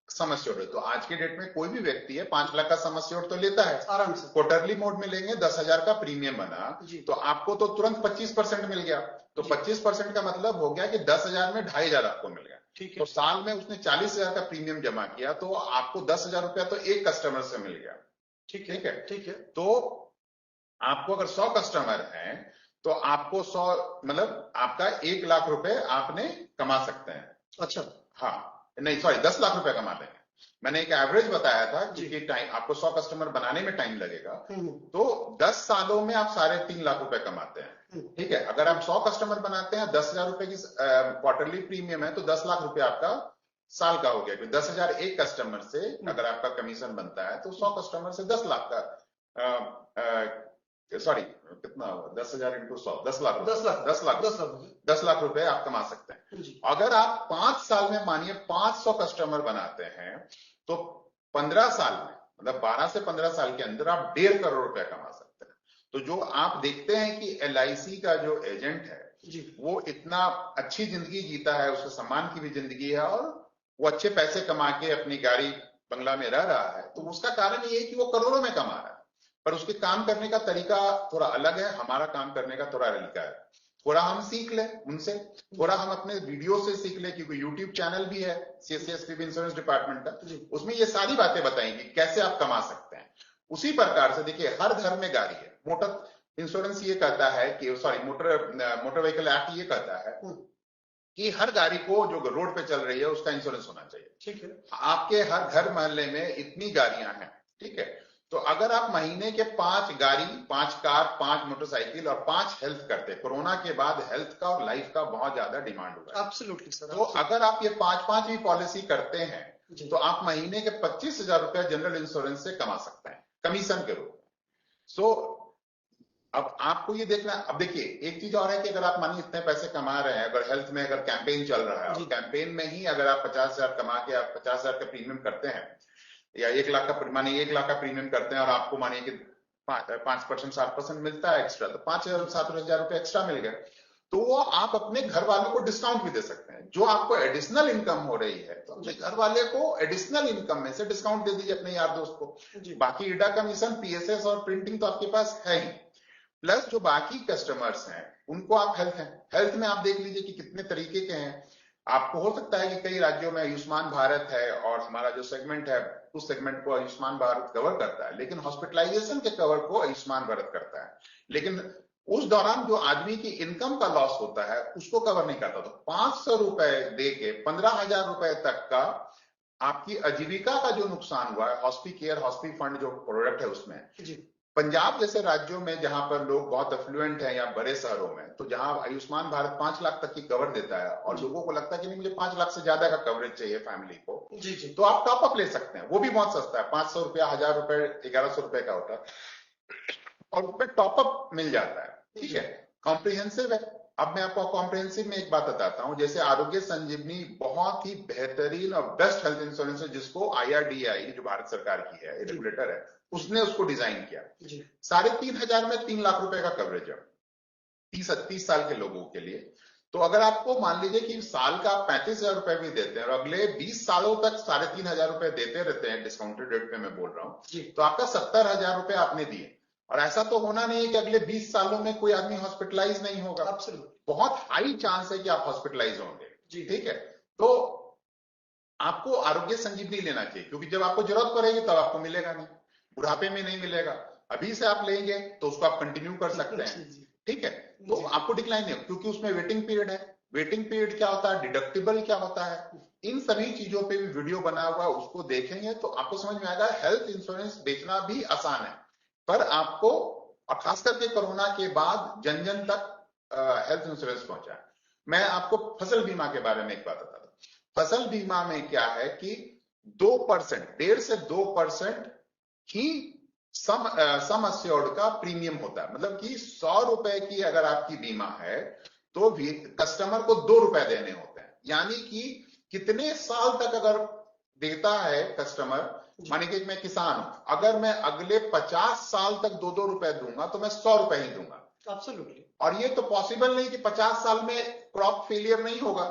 सम एश्योर्ड है। तो आज के डेट में कोई भी व्यक्ति है 5 लाख का सम एश्योर्ड तो लेता है आराम से। क्वार्टरली मोड में लेंगे, 10,000 का प्रीमियम बना तो आपको तो तुरंत 25% मिल गया। तो 25% का मतलब हो गया कि 10,000 में 2,500 आपको मिल गया। तो साल में उसने 40,000 का प्रीमियम जमा किया, तो आपको 10,000 रुपया तो एक कस्टमर से मिल गया। ठीक है। तो आपको अगर 100 कस्टमर हैं तो आपको 100 मतलब आपका 1 लाख रुपए आपने कमा सकते हैं। अच्छा, हाँ, नहीं सॉरी, 10 लाख रुपए कमा देंगे। मैंने एक एवरेज बताया था क्योंकि टाइम आपको 100 कस्टमर बनाने में टाइम लगेगा, तो 10 सालों में आप 3.5 लाख रुपए कमाते हैं। ठीक है, अगर आप 100 कस्टमर बनाते हैं, 10,000 रुपए की क्वार्टरली प्रीमियम है, तो 10 लाख रुपए आपका साल का हो गया। 10,000 एक कस्टमर से अगर आपका कमीशन बनता है तो 100 कस्टमर से 10 लाख का सॉरी कितना 10,000 इंटू 100 10 लाख 10 लाख रुपए आप कमा सकते हैं। अगर आप 5 साल में मानिए 500 कस्टमर बनाते हैं तो 15 साल में मतलब 12 से 15 साल के अंदर आप 1.5 करोड़ रुपए कमा सकते हैं। तो जो आप देखते हैं कि LIC का जो एजेंट है वो इतना अच्छी जिंदगी जीता है, उसके सम्मान की भी जिंदगी है और वो अच्छे पैसे कमा के अपनी गाड़ी बंगला में रह रहा है, तो उसका कारण ये है कि वो करोड़ों में कमा रहा है। पर उसके काम करने का तरीका थोड़ा अलग है, हमारा काम करने का थोड़ा तरीका है। थोड़ा हम सीख ले उनसे, थोड़ा हम अपने वीडियो से सीख ले, क्योंकि यूट्यूब चैनल भी है CSCSPB इंश्योरेंस डिपार्टमेंट का, उसमें ये सारी बातें बताएंगी कैसे आप कमा सकते हैं। उसी प्रकार से देखिए, हर घर में गाड़ी है। मोटर इंश्योरेंस ये कहता है कि मोटर व्हीकल एक्ट ये कहता है कि हर गाड़ी को जो रोड पे चल रही है उसका इंश्योरेंस होना चाहिए। ठीक है, आपके हर घर मोहल्ले में इतनी गाड़ियां हैं, ठीक है, तो अगर आप महीने के 5 गाड़ी, 5 कार, 5 मोटरसाइकिल और 5 हेल्थ करते, कोरोना के बाद हेल्थ का और लाइफ का बहुत ज्यादा डिमांड हुआ है। Absolutely sir. तो अगर आप ये 5-5 भी पॉलिसी करते हैं तो आप महीने के 25,000 रुपए जनरल इंश्योरेंस से कमा सकते हैं कमीशन के रूप में। सो अब आपको ये देखना, अब देखिए एक चीज और है कि अगर आप मानिए इतने पैसे कमा रहे हैं, अगर हेल्थ में अगर कैंपेन चल रहा है और कैंपेन में ही अगर आप 50,000 कमा के आप 50,000 का प्रीमियम करते हैं या 1 लाख का मानिए 1 लाख का प्रीमियम करते हैं और आपको मानिए कि 5% 7% मिलता है एक्स्ट्रा, तो 5,000 7,000 रुपए एक्स्ट्रा मिल गए। तो वो आप अपने घर वालों को डिस्काउंट भी दे सकते हैं। जो आपको एडिशनल इनकम हो रही है तो अपने घर वाले को एडिशनल इनकम में से डिस्काउंट दे दीजिए अपने यार दोस्त को। बाकी ईडा कमीशन, पीएसएस और प्रिंटिंग तो आपके पास है ही, प्लस जो बाकी कस्टमर्स हैं उनको आप हेल्थ में आप देख लीजिए कि कितने तरीके के हैं। आपको हो सकता है कि कई राज्यों में आयुष्मान भारत है और हमारा जो सेगमेंट है उस सेगमेंट को आयुष्मान भारत कवर करता है, लेकिन हॉस्पिटलाइजेशन के कवर को आयुष्मान भारत करता है, लेकिन उस दौरान जो आदमी की इनकम का लॉस होता है उसको कवर नहीं करता। तो 500 रुपए दे के 15,000 रुपए तक का आपकी आजीविका का जो नुकसान हुआ है, हॉस्पी केयर, हॉस्पी फंड जो प्रोडक्ट है उसमें, पंजाब जैसे राज्यों में जहां पर लोग बहुत अफ्लुएंट हैं या बड़े शहरों में, तो जहां आयुष्मान भारत 5 लाख तक की कवर देता है और लोगों को लगता है कि नहीं मुझे 5 लाख से ज्यादा का कवरेज चाहिए फैमिली को, तो आप टॉप अप ले सकते हैं। वो भी बहुत सस्ता है, 500 रुपया, 1000 रुपए, 1100 रुपए का होता है और उसमें टॉप अप मिल जाता है। ठीक है, कॉम्प्रिहेंसिव है। अब मैं आपको कॉम्प्रिहेंसिव में एक बात बताता हूं, जैसे आरोग्य संजीवनी बहुत ही बेहतरीन और बेस्ट हेल्थ इंश्योरेंस है, जिसको IRDAI जो भारत सरकार की है, रेगुलेटर है, उसने उसको डिजाइन किया। 3,500 में 3 लाख रुपए का कवरेज है 30 साल के लोगों के लिए। तो अगर आपको मान लीजिए कि साल का 35,000 रुपए भी देते हैं और अगले 20 सालों तक 3,500 रुपए देते रहते हैं, डिस्काउंटेड रेट पे मैं बोल रहा हूं, तो आपका 70,000 रुपए आपने दिए। और ऐसा तो होना नहीं है कि अगले 20 सालों में कोई आदमी हॉस्पिटलाइज नहीं होगा, बहुत हाई चांस है कि आप हॉस्पिटलाइज होंगे। ठीक है, तो आपको आरोग्य संजीवनी लेना चाहिए, क्योंकि जब आपको जरूरत पड़ेगी तब आपको मिलेगा नहीं, बुढ़ापे में नहीं मिलेगा। अभी से आप लेंगे तो उसको आप कंटिन्यू कर सकते हैं। ठीक है, तो आपको डिक्लाइन नहीं, क्योंकि उसमें वेटिंग पीरियड है। वेटिंग पीरियड क्या होता है, डिडक्टिबल क्या होता है, इन सभी चीजों पे भी वीडियो बना हुआ है, उसको देखेंगे तो आपको समझ में आएगा। हेल्थ इंश्योरेंस बेचना भी आसान है, पर आपको, और खास करके कोरोना के बाद जन जन तक हेल्थ इंश्योरेंस पहुंचा है। मैं आपको फसल बीमा के बारे में एक बात बताता हूं। फसल बीमा में क्या है कि 2%, 1.5 से 2% ही सम अस्योर्ड का प्रीमियम होता है। मतलब कि 100 रुपए की अगर आपकी बीमा है तो भी कस्टमर को 2 रुपए देने होते हैं। यानी कि कितने साल तक अगर देता है कस्टमर, माने कि मैं किसान हूं, अगर मैं अगले 50 साल तक 2-2 रुपए दूंगा तो मैं 100 रुपए ही दूंगा। एब्सोल्युटली। और ये तो पॉसिबल नहीं कि 50 साल में क्रॉप फेलियर नहीं होगा।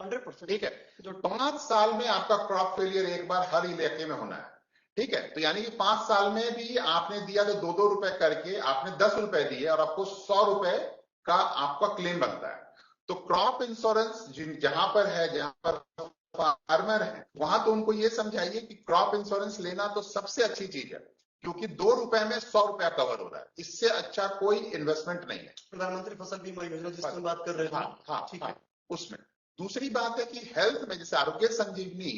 100%। ठीक है, जो 5 साल में आपका क्रॉप फेलियर एक बार हर इलाके में होना है। ठीक है, तो यानी कि 5 साल में भी आपने दिया तो 2-2 रुपए करके आपने 10 रुपए दिए और आपको 100 रुपए का आपका क्लेम बनता है। तो क्रॉप इंश्योरेंस जहां पर है, जहां पर फार्मर है, वहां तो उनको ये समझाइए कि क्रॉप इंश्योरेंस लेना तो सबसे अच्छी चीज है, क्योंकि 2 रुपए में 100 रुपया कवर हो रहा है। इससे अच्छा कोई इन्वेस्टमेंट नहीं है। प्रधानमंत्री फसल बीमा योजना जिसकी बात कर रहे हैं। हाँ, ठीक है। उसमें दूसरी बात है कि हेल्थ में जैसे आरोग्य संजीवनी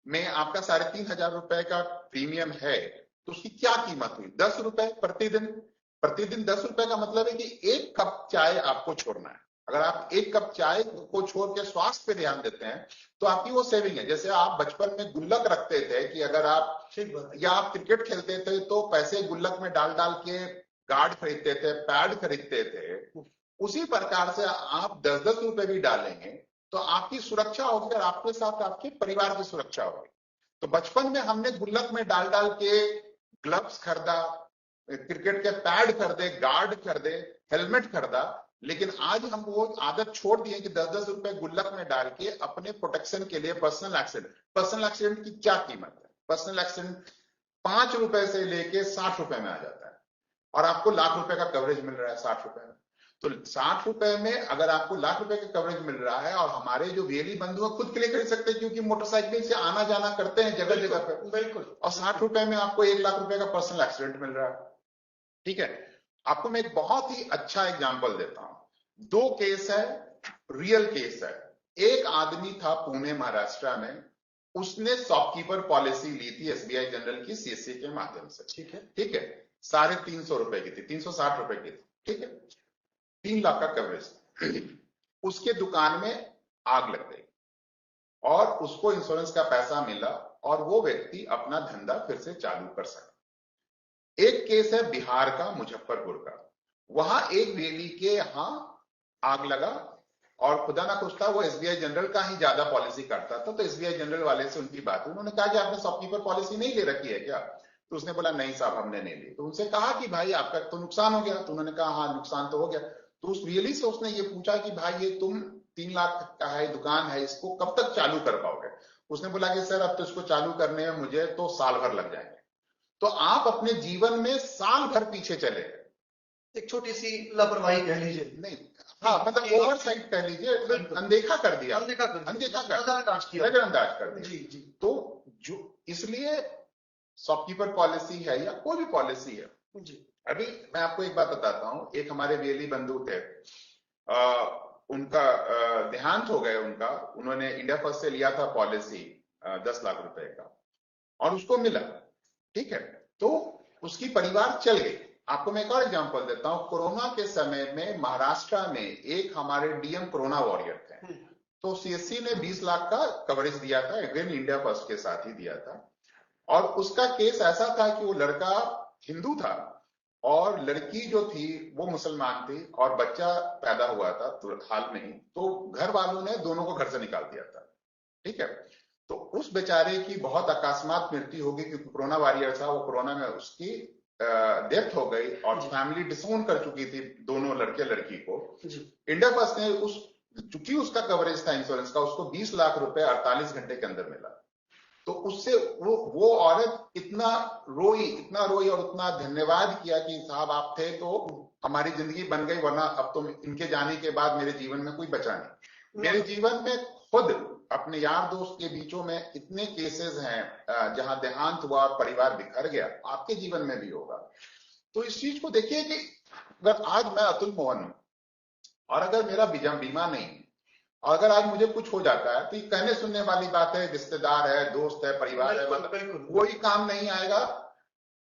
में आपका 3,500 रुपए का प्रीमियम है, तो उसकी क्या कीमत हुई, 10 रुपए प्रतिदिन। प्रतिदिन 10 रुपए का मतलब है कि 1 कप चाय आपको छोड़ना है। अगर आप 1 कप चाय को छोड़ के स्वास्थ्य पे ध्यान देते हैं तो आपकी वो सेविंग है। जैसे आप बचपन में गुल्लक रखते थे कि अगर आप, या आप क्रिकेट खेलते थे तो पैसे गुल्लक में डाल डाल के गार्ड खरीदते थे, पैड खरीदते थे, उसी प्रकार से आप 10-10 रुपए भी डालेंगे तो आपकी सुरक्षा होगी और आपके साथ आपके परिवार की सुरक्षा होगी। तो बचपन में हमने गुल्लक में डाल डाल के ग्लव्स खरीदा, क्रिकेट के पैड खरीदे, गार्ड खरीदे, हेलमेट खरीदा, लेकिन आज हम वो आदत छोड़ दिए कि 10-10 रुपए गुल्लक में डाल के अपने प्रोटेक्शन के लिए पर्सनल एक्सीडेंट की क्या कीमत है। पर्सनल एक्सीडेंट 5 रुपए से लेके 60 रुपए में आ जाता है और आपको लाख रुपए का कवरेज मिल रहा है 60 रुपए में। तो 60 रुपए में अगर आपको लाख रुपए का कवरेज मिल रहा है, और हमारे जो वीएलई बंधु है खुद के लिए खरीद सकते हैं क्योंकि मोटरसाइकिल से आना जाना करते हैं जगह जगह पर, बिल्कुल, और 60 रुपए में आपको 1 लाख रुपए का पर्सनल एक्सीडेंट मिल रहा है। ठीक है, आपको मैं एक बहुत ही अच्छा एग्जाम्पल देता हूं। 2 केस है, रियल केस है। एक आदमी था पुणे महाराष्ट्र में, उसने शॉपकीपर पॉलिसी ली थी एसबीआई जनरल की सीएससी के माध्यम से। ठीक है, 350 रुपए की थी, 360 रुपए की थी। ठीक है, 3 लाख का कवरेज। उसके दुकान में आग लग गई और उसको इंश्योरेंस का पैसा मिला और वो व्यक्ति अपना धंधा फिर से चालू कर सका। एक केस है बिहार का, मुजफ्फरपुर का। वहां एक वीएलई के यहां आग लगा और खुदा ना खुदा वो एसबीआई जनरल का ही ज्यादा पॉलिसी करता था। तो एसबीआई जनरल वाले से उनकी बात हुई, उन्होंने कहा कि आपने शॉपकीपर पॉलिसी नहीं ले रखी है क्या? तो उसने बोला नहीं साहब हमने नहीं ली। तो उनसे कहा कि भाई आपका तो नुकसान हो गया। तो उन्होंने कहा हाँ नुकसान तो हो गया। तो उस वीएलई से उसने ये पूछा कि भाई ये तुम 3 लाख का है दुकान है, इसको कब तक चालू कर पाओगे? उसने बोला कि सर अब तो इसको चालू करने में मुझे तो साल भर लग जाएंगे। तो आप अपने जीवन में साल भर पीछे चले गए। एक छोटी सी लापरवाही कह लीजिए। नहीं, हाँ मतलब ओवरसाइट कह लीजिए, अनदेखा कर दिया, अनदेखा कर दिया, नजरअंदाज किया, नजरअंदाज कर दिया। जी जी। तो जो इसलिए शॉपकीपर पॉलिसी है या कोई भी पॉलिसी है जी। अभी मैं आपको एक बात बताता हूँ। एक हमारे वेली बंधु थे, उनका देहांत हो गए उनका। उन्होंने इंडिया फर्स्ट से लिया था पॉलिसी 10 लाख रुपए का और उसको मिला, ठीक है, तो उसकी परिवार चल गई। आपको मैं एक और एग्जांपल देता हूँ। कोरोना के समय में महाराष्ट्र में एक हमारे डीएम कोरोना वॉरियर थे, तो सीएससी ने 20 लाख का कवरेज दिया था, अगेन इंडिया फर्स्ट के साथ ही दिया था। और उसका केस ऐसा था कि वो लड़का हिंदू था और लड़की जो थी वो मुसलमान थी और बच्चा पैदा हुआ था हाल में ही, तो घर वालों ने दोनों को घर से निकाल दिया था, ठीक है। तो उस बेचारे की बहुत अकस्मात मृत्यु हो गई क्योंकि कोरोना वॉरियर था, वो कोरोना में उसकी डेथ हो गई और फैमिली डिसोन कर चुकी थी दोनों लड़के लड़की को। इंडिया फर्स्ट ने चूंकि उसका कवरेज था इंश्योरेंस का, उसको 20 लाख रुपए 48 घंटे के अंदर मिला। तो उससे वो औरत इतना रोई और उतना धन्यवाद किया कि साहब आप थे तो हमारी जिंदगी बन गई, वरना अब तो इनके जाने के बाद मेरे जीवन में कोई बचा नहीं। मेरे जीवन में खुद अपने यार दोस्त के बीचों में इतने केसेस हैं जहां देहांत हुआ और परिवार बिखर गया, आपके जीवन में भी होगा। तो इस चीज को देखिए कि अगर आज मैं अतुल मोहन हूं और अगर मेरा बीमा नहीं, और अगर आज मुझे कुछ हो जाता है तो ये कहने सुनने वाली बात है, रिश्तेदार है, दोस्त है, परिवार है, मतलब कोई काम नहीं आएगा।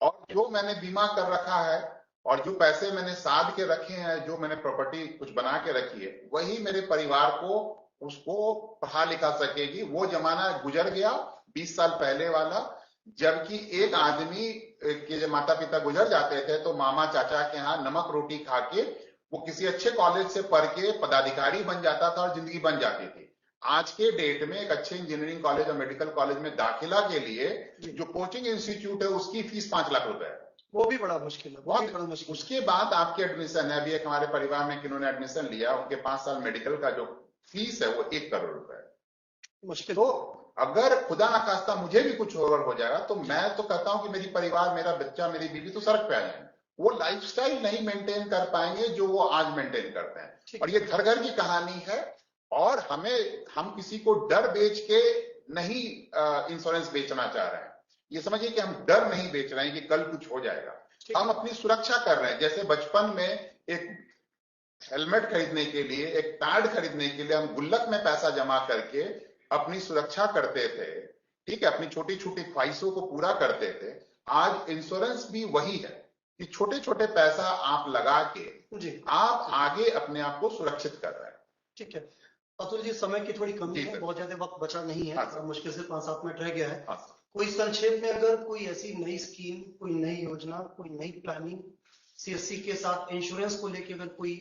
और जो मैंने बीमा कर रखा है और जो पैसे मैंने साध के रखे हैं, जो मैंने प्रॉपर्टी कुछ बना के रखी है, वही मेरे परिवार को उसको पढ़ा लिखा सकेगी। वो जमाना गुजर गया 20 साल पहले वाला, जबकि एक आदमी के जब माता पिता गुजर जाते थे तो मामा चाचा के यहाँ नमक रोटी खा के वो किसी अच्छे कॉलेज से पढ़ के पदाधिकारी बन जाता था और जिंदगी बन जाती थी। आज के डेट में एक अच्छे इंजीनियरिंग कॉलेज और मेडिकल कॉलेज में दाखिला के लिए जो कोचिंग इंस्टीट्यूट है उसकी फीस 5 लाख रुपए है, वो भी बड़ा मुश्किल है, बहुत बड़ा मुश्किल। उसके बाद आपके एडमिशन है, अभी एक हमारे परिवार में किन्होंने एडमिशन लिया, उनके 5 साल मेडिकल का जो फीस है वो 1 करोड़ रुपए है, मुश्किल। तो अगर खुदा ना खास्ता मुझे भी कुछ ओवर हो जाएगा तो मैं तो कहता हूं कि मेरी परिवार, मेरा बच्चा, मेरी बीवी तो सड़क पे आ जाएंगे। वो लाइफस्टाइल नहीं मेंटेन कर पाएंगे जो वो आज मेंटेन करते हैं। और ये घर घर की कहानी है और हम किसी को डर बेच के नहीं इंश्योरेंस बेचना चाह रहे हैं। ये समझिए कि हम डर नहीं बेच रहे हैं कि कल कुछ हो जाएगा, हम अपनी सुरक्षा कर रहे हैं। जैसे बचपन में एक हेलमेट खरीदने के लिए, एक पैड खरीदने के लिए हम गुल्लक में पैसा जमा करके अपनी सुरक्षा करते थे, ठीक है, अपनी छोटी छोटी ख्वाहिशों को पूरा करते थे। आज इंश्योरेंस भी वही है कि छोटे छोटे पैसा आप लगा के आप आगे अपने आप को सुरक्षित कर रहे हैं। ठीक है अतुल जी, समय की थोड़ी कमी है, बहुत ज्यादा वक्त बचा नहीं है। हाँ, मुश्किल से 5-7 मिनट रह गया है। हाँ, कोई संक्षेप में अगर कोई ऐसी नई स्कीम, कोई नई योजना, कोई नई प्लानिंग सीएससी के साथ इंश्योरेंस को लेकर अगर कोई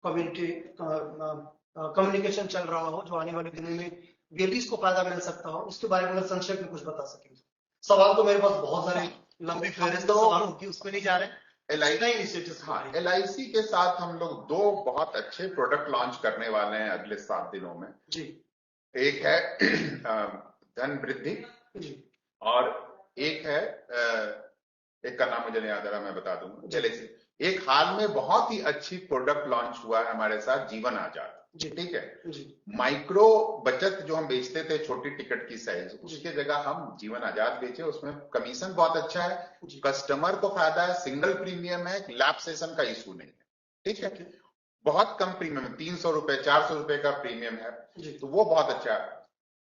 कम्युनिटी कम्युनिकेशन चल रहा हो जो आने वाले दिनों में वेलीज को फायदा मिल सकता हो, उसके बारे में संक्षेप में कुछ बता सकेंगे। सवाल तो मेरे पास बहुत सारे लंबी फेहरिस्त सवालों की, उसमें नहीं जा रहे। LIC के साथ हम लोग 2 बहुत अच्छे प्रोडक्ट लॉन्च करने वाले हैं अगले 7 दिनों में जी। एक है धन वृद्धि और एक है एक का नाम मुझे नहीं याद आ रहा, मैं बता दूंगा। LIC एक हाल में बहुत ही अच्छी प्रोडक्ट लॉन्च हुआ है हमारे साथ, जीवन आजाद, ठीक है। माइक्रो बचत जो हम बेचते थे छोटी टिकट की साइज, उसके जगह हम जीवन आजाद बेचे। उसमें कमीशन बहुत अच्छा है, कस्टमर को फायदा है, सिंगल प्रीमियम है, लैप सेशन का इशू नहीं है, ठीक है। बहुत कम प्रीमियम, 300 रुपए 400 रुपए का प्रीमियम है, तो वो बहुत अच्छा है।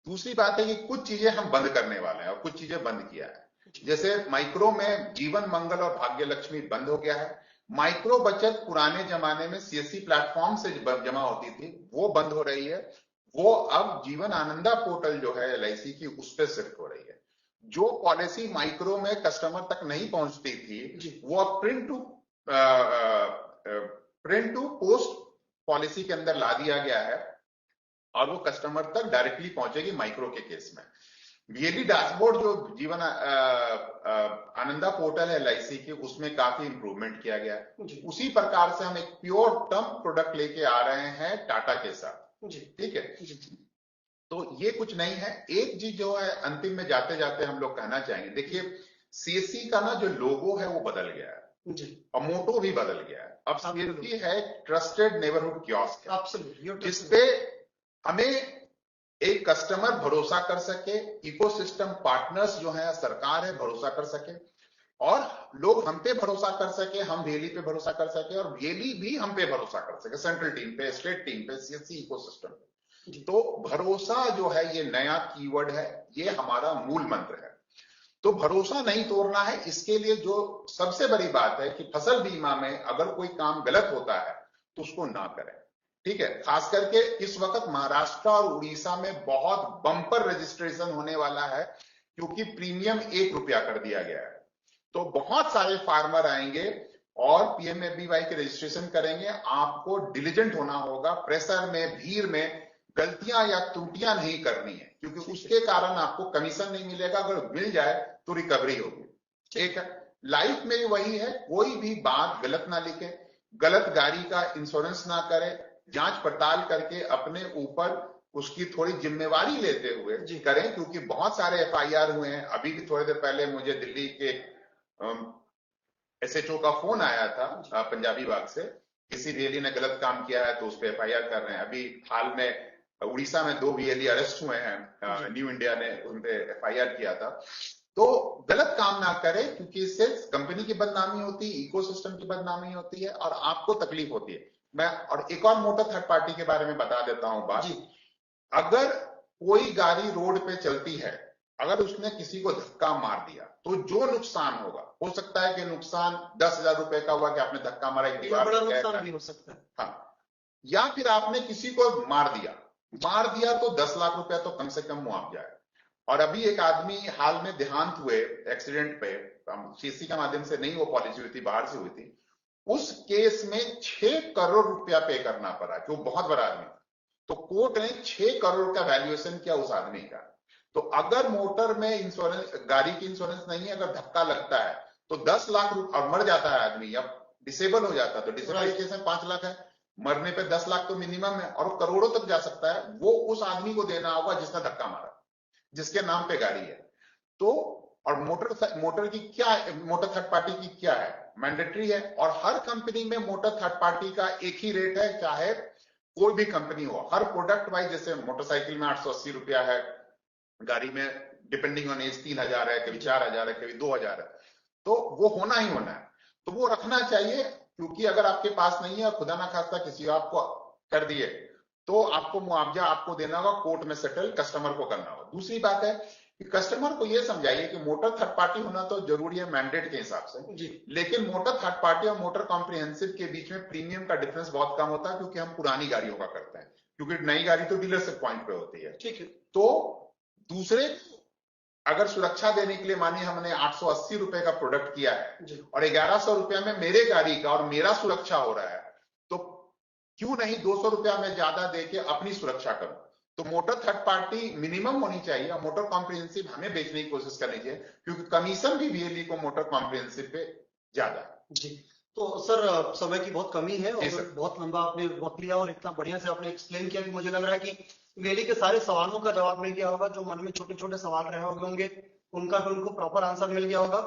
दूसरी बात है कि कुछ चीजें हम बंद करने वाले हैं और कुछ चीजें बंद किया है। जैसे माइक्रो में जीवन मंगल और भाग्य लक्ष्मी बंद हो गया है। माइक्रो बचत पुराने जमाने में सीएससी प्लेटफॉर्म से जमा होती थी, वो बंद हो रही है। वो अब जीवन आनंदा पोर्टल जो है LIC की, उस पर शिफ्ट हो रही है। जो पॉलिसी माइक्रो में कस्टमर तक नहीं पहुंचती थी, वो अब प्रिंट टू पोस्ट पॉलिसी के अंदर ला दिया गया है और वो कस्टमर तक डायरेक्टली पहुंचेगी माइक्रो के केस में। VLE डैशबोर्ड जो जीवन आनंदा पोर्टल है LIC की, उसमें काफी इंप्रूवमेंट किया गया है। जी उसी प्रकार से हम एक प्योर टर्म प्रोडक्ट लेके आ रहे हैं टाटा के साथ। जी ठीक है, जी तो ये कुछ नहीं है। एक चीज जो है अंतिम में जाते जाते हम लोग कहना चाहेंगे, देखिए CSC का ना जो लोगो है वो बदल गया है जी और मोटो भी बदल गया है। अब Absolutely. CSC है trusted neighbourhood kiosk, Absolutely. You're जिसपे हमें एक कस्टमर भरोसा कर सके, इकोसिस्टम पार्टनर्स जो है, सरकार है, भरोसा कर सके, और लोग हम पे भरोसा कर सके, हम वेली पे भरोसा कर सके, और वेली भी हम पे भरोसा कर सके, सेंट्रल टीम पे, स्टेट टीम पे, CSC इकोसिस्टम पे। तो भरोसा जो है ये नया कीवर्ड है, ये हमारा मूल मंत्र है। तो भरोसा नहीं तोड़ना है। इसके लिए जो सबसे बड़ी बात है कि फसल बीमा में अगर कोई काम गलत होता है तो उसको ना करें। ठीक है, खास करके इस वक्त महाराष्ट्र और उड़ीसा में बहुत बम्पर रजिस्ट्रेशन होने वाला है, क्योंकि प्रीमियम 1 रुपया कर दिया गया है। तो बहुत सारे फार्मर आएंगे और PMFBY के रजिस्ट्रेशन करेंगे। आपको डिलिजेंट होना होगा, प्रेशर में, भीड़ में गलतियां या त्रुटियां नहीं करनी है, क्योंकि उसके कारण आपको कमीशन नहीं मिलेगा। अगर मिल जाए तो रिकवरी होगी। ठीक है, लाइफ में वही है, कोई भी बात गलत ना लिखे, गलत गाड़ी का इंश्योरेंस ना करे, जांच पड़ताल करके अपने ऊपर उसकी थोड़ी जिम्मेवारी लेते हुए करें, क्योंकि बहुत सारे FIR हुए हैं। अभी भी थोड़ी देर पहले मुझे दिल्ली के SHO का फोन आया था पंजाबी बाग से, किसी VLE ने गलत काम किया है तो उस पर FIR कर रहे हैं। अभी हाल में उड़ीसा में 2 VLE अरेस्ट हुए हैं, न्यू इंडिया ने उन पे FIR किया था। तो गलत काम ना करें, क्योंकि इससे कंपनी की बदनामी होती है, इकोसिस्टम की बदनामी होती है, और आपको तकलीफ होती है। मैं और एक और मोटर थर्ड पार्टी के बारे में बता देता हूं बात। अगर कोई गाड़ी रोड पे चलती है, अगर उसने किसी को धक्का मार दिया तो जो नुकसान होगा, हो सकता है कि नुकसान 10,000 रुपए का हुआ कि आपने धक्का मारा, एक दीवार बड़ा नुकसान भी हो सकता है। हाँ, या फिर आपने किसी को मार दिया तो 10 लाख रुपया तो कम से कम मुआवजा है। और अभी एक आदमी हाल में देहांत हुए एक्सीडेंट पे, CSC के माध्यम से नहीं वो पॉलिसी हुई थी, बाहर से हुई थी। उस केस में 6 करोड़ रुपया पे करना पड़ा, जो बहुत बड़ा आदमी था। तो कोर्ट ने 6 करोड़ का वैल्यूएशन किया उस आदमी का। तो अगर मोटर में इंश्योरेंस, गाड़ी की इंश्योरेंस नहीं है, अगर धक्का लगता है तो 10 लाख रुपए, और मर जाता है आदमी या डिसेबल हो जाता है तो डिसेबल केस में 5 लाख है, मरने पे 10 लाख तो मिनिमम है, और करोड़ों तक जा सकता है। वो उस आदमी को देना होगा जिसने धक्का मारा, जिसके नाम पे गाड़ी है। तो और मोटर की क्या, मोटर थर्ड पार्टी की क्या है, मैंडेटरी है। और हर कंपनी में मोटर थर्ड पार्टी का एक ही रेट है, चाहे कोई भी कंपनी हो, हर प्रोडक्ट वाइज। जैसे मोटरसाइकिल में 880 रुपया है, गाड़ी में डिपेंडिंग ऑन एज 3,000 है, कभी 4,000 है, कभी 2,000 है। तो वो होना ही होना है, तो वो रखना चाहिए। क्योंकि अगर आपके पास नहीं है, खुदा ना खास्ता किसी आपको कर दिए, तो आपको मुआवजा आपको देना होगा, कोर्ट में सेटल कस्टमर को करना होगा। दूसरी बात है कि कस्टमर को यह समझाइए कि मोटर थर्ड पार्टी होना तो जरूरी है मैंडेट के हिसाब से जी, लेकिन मोटर थर्ड पार्टी और मोटर कॉम्प्रिहेंसिव के बीच में प्रीमियम का डिफरेंस बहुत कम होता है, क्योंकि हम पुरानी गाड़ियों का करते हैं, क्योंकि नई गाड़ी तो डीलरशिप पॉइंट पे होती है। ठीक है, तो दूसरे अगर सुरक्षा देने के लिए मानिए हमने 880 रुपए का प्रोडक्ट किया है और 1100 रुपया में मेरे गाड़ी का और मेरा सुरक्षा हो रहा है, तो क्यों नहीं 200 रुपया में ज्यादा देके अपनी सुरक्षा करूं। तो मोटर थर्ड पार्टी मिनिमम होनी चाहिए और मोटर कॉम्प्रिहेंसिव हमें बेचने की कोशिश करनी चाहिए, क्योंकि कमीशन भी VLE को मोटर कॉम्प्रिहेंसिव पे ज्यादा है। जी, तो सर समय की बहुत कमी है और बहुत लंबा आपने वक्त लिया और इतना बढ़िया से आपने एक्सप्लेन किया कि मुझे लग रहा है कि VLE के सारे सवालों का जवाब मिल गया होगा। जो मन में छोटे छोटे सवाल रहे होंगे उनका भी उनको प्रॉपर आंसर मिल गया होगा।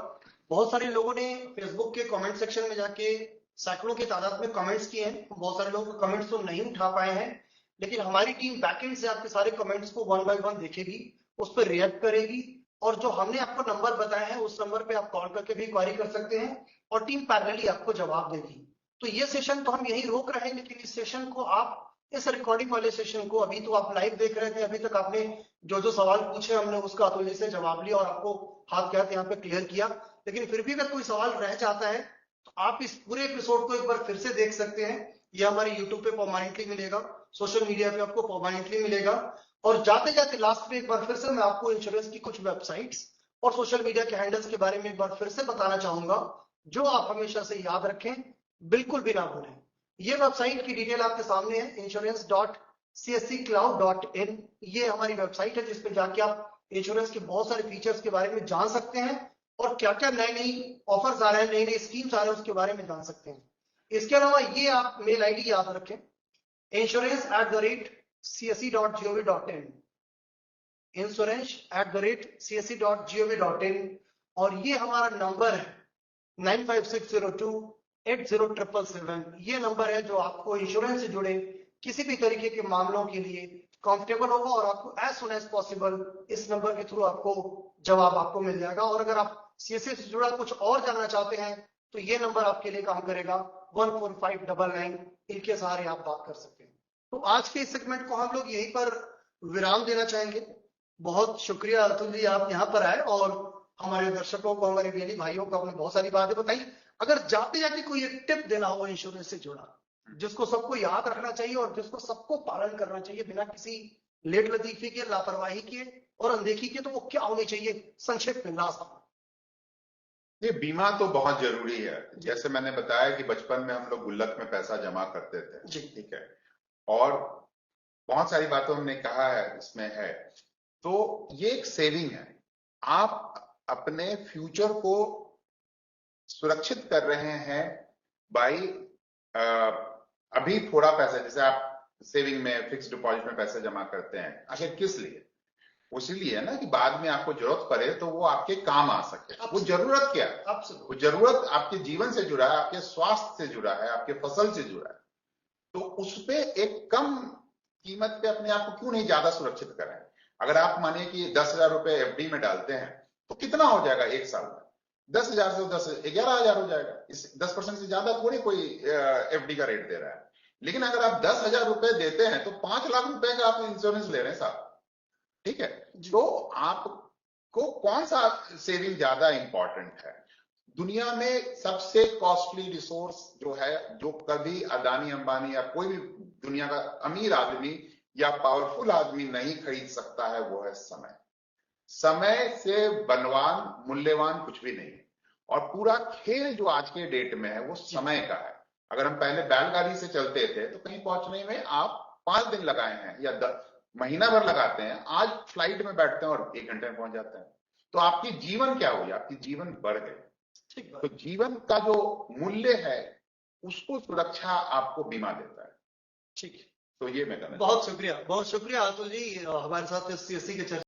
बहुत सारे लोगों ने फेसबुक के कमेंट सेक्शन में जाके सैकड़ों की तादाद में कमेंट्स किए हैं। बहुत सारे लोगों के कमेंट्स तो नहीं उठा पाए हैं, लेकिन हमारी टीम बैकएंड से आपके सारे कमेंट्स को 1 बाय 1 देखेगी, उस पर रिएक्ट करेगी और जो हमने आपको नंबर बताया है उस नंबर पे आप कॉल करके भी क्वेरी कर सकते हैं और टीम पैरेलली आपको जवाब देगी। तो ये सेशन तो हम यही रोक रहे हैं, लेकिन इस सेशन को आप, इस रिकॉर्डिंग वाले सेशन को अभी तो आप लाइव देख रहे थे, अभी तक आपने जो जो सवाल पूछे हमने उसका अतुल्य से जवाब लिया और आपको हाथ के हाथ यहाँ पे क्लियर किया। लेकिन फिर भी अगर कोई सवाल रह जाता है तो आप इस पूरे एपिसोड को एक बार फिर से देख सकते हैं। ये हमारे यूट्यूब पे परमानेंटली मिलेगा, सोशल मीडिया पे आपको परमानेंटली मिलेगा। और जाते जाते लास्ट में एक बार फिर से मैं आपको इंश्योरेंस की कुछ वेबसाइट्स और सोशल मीडिया के हैंडल्स के बारे में एक बार फिर से बताना चाहूंगा, जो आप हमेशा से याद रखें, बिल्कुल भी ना भूलें। ये वेबसाइट की डिटेल आपके सामने है, insurance.csccloud.in। ये हमारी वेबसाइट है जिसपे जाके आप इंश्योरेंस के बहुत सारे फीचर्स के बारे में जान सकते हैं और क्या क्या नए नई ऑफर्स आ रहे हैं, नई नई स्कीम्स आ रहे हैं, उसके बारे में जान सकते हैं। इसके अलावा ये आप मेल आईडी याद रखें, insurance@csc.gov.in, insurance@csc.gov.in, और ये हमारा नंबर है 9560280777। ये नंबर है जो आपको इंश्योरेंस से जुड़े किसी भी तरीके के मामलों के लिए कंफर्टेबल होगा, और आपको एज सुन एज पॉसिबल इस नंबर के थ्रू आपको जवाब आपको मिल जाएगा। और अगर आप सीएससी से जुड़ा कुछ और जानना चाहते हैं तो ये नंबर आपके लिए काम करेगा 14599, इनके सहारे आप बात कर सकते हैं। तो आज के इस सेगमेंट को हम लोग यहीं पर विराम देना चाहेंगे। बहुत शुक्रिया अतुल जी, आप यहाँ पर आए और हमारे दर्शकों को, हमारे बहनी भाइयों को आपने बहुत सारी बातें बताई। अगर जाते जाते कोई एक टिप देना हो इंश्योरेंस से जुड़ा, जिसको सबको याद रखना चाहिए और जिसको सबको पालन करना चाहिए बिना किसी लेट लतीफी के, लापरवाही के और अनदेखी के, तो वो क्या होनी चाहिए संक्षिप्त में लास्ट? ये बीमा तो बहुत जरूरी है। जैसे मैंने बताया कि बचपन में हम लोग गुल्लक में पैसा जमा करते थे, ठीक है, और बहुत सारी बातें हमने कहा है इसमें है, तो ये एक सेविंग है। आप अपने फ्यूचर को सुरक्षित कर रहे हैं बाई अभी थोड़ा पैसा, जैसे आप सेविंग में, फिक्स डिपॉजिट में पैसे जमा करते हैं, आखिर किस लिए? इसीलिए ना कि बाद में आपको जरूरत पड़े तो वो आपके काम आ सके। वो जरूरत क्या है? वो जरूरत आपके जीवन से जुड़ा है, आपके स्वास्थ्य से जुड़ा है, आपके फसल से जुड़ा है। तो उस पे एक कम कीमत पे अपने आप को क्यों नहीं ज्यादा सुरक्षित करें? अगर आप मानिए कि 10,000 रुपए एफडी में डालते हैं तो कितना हो जाएगा एक साल में? 10,000 से 11,000 हो जाएगा। इस 10% से ज्यादा थोड़ी कोई एफडी का रेट दे रहा है। लेकिन अगर आप 10,000 रुपए देते हैं तो 5 लाख रुपए का आप इंश्योरेंस ले रहे हैं साहब, ठीक है। तो आपको कौन सा सेविंग ज्यादा इंपॉर्टेंट है? दुनिया में सबसे कॉस्टली रिसोर्स जो है, जो कभी अदानी अंबानी या कोई भी दुनिया का अमीर आदमी या पावरफुल आदमी नहीं खरीद सकता है, वो है समय। समय से बलवान, मूल्यवान कुछ भी नहीं है। और पूरा खेल जो आज के डेट में है वो समय का है। अगर हम पहले बैलगाड़ी से चलते थे तो कहीं पहुंचने में आप 5 दिन लगाए हैं या महीना भर लगाते हैं, आज फ्लाइट में बैठते हैं और 1 घंटे में पहुंच जाते हैं। तो आपकी जीवन क्या हुई? आपकी जीवन बढ़ गई। तो जीवन का जो मूल्य है उसको सुरक्षा आपको बीमा देता है। ठीक है, तो ये मैं कहना बहुत शुक्रिया अतुल जी हमारे साथ इस सीएससी के चर्चा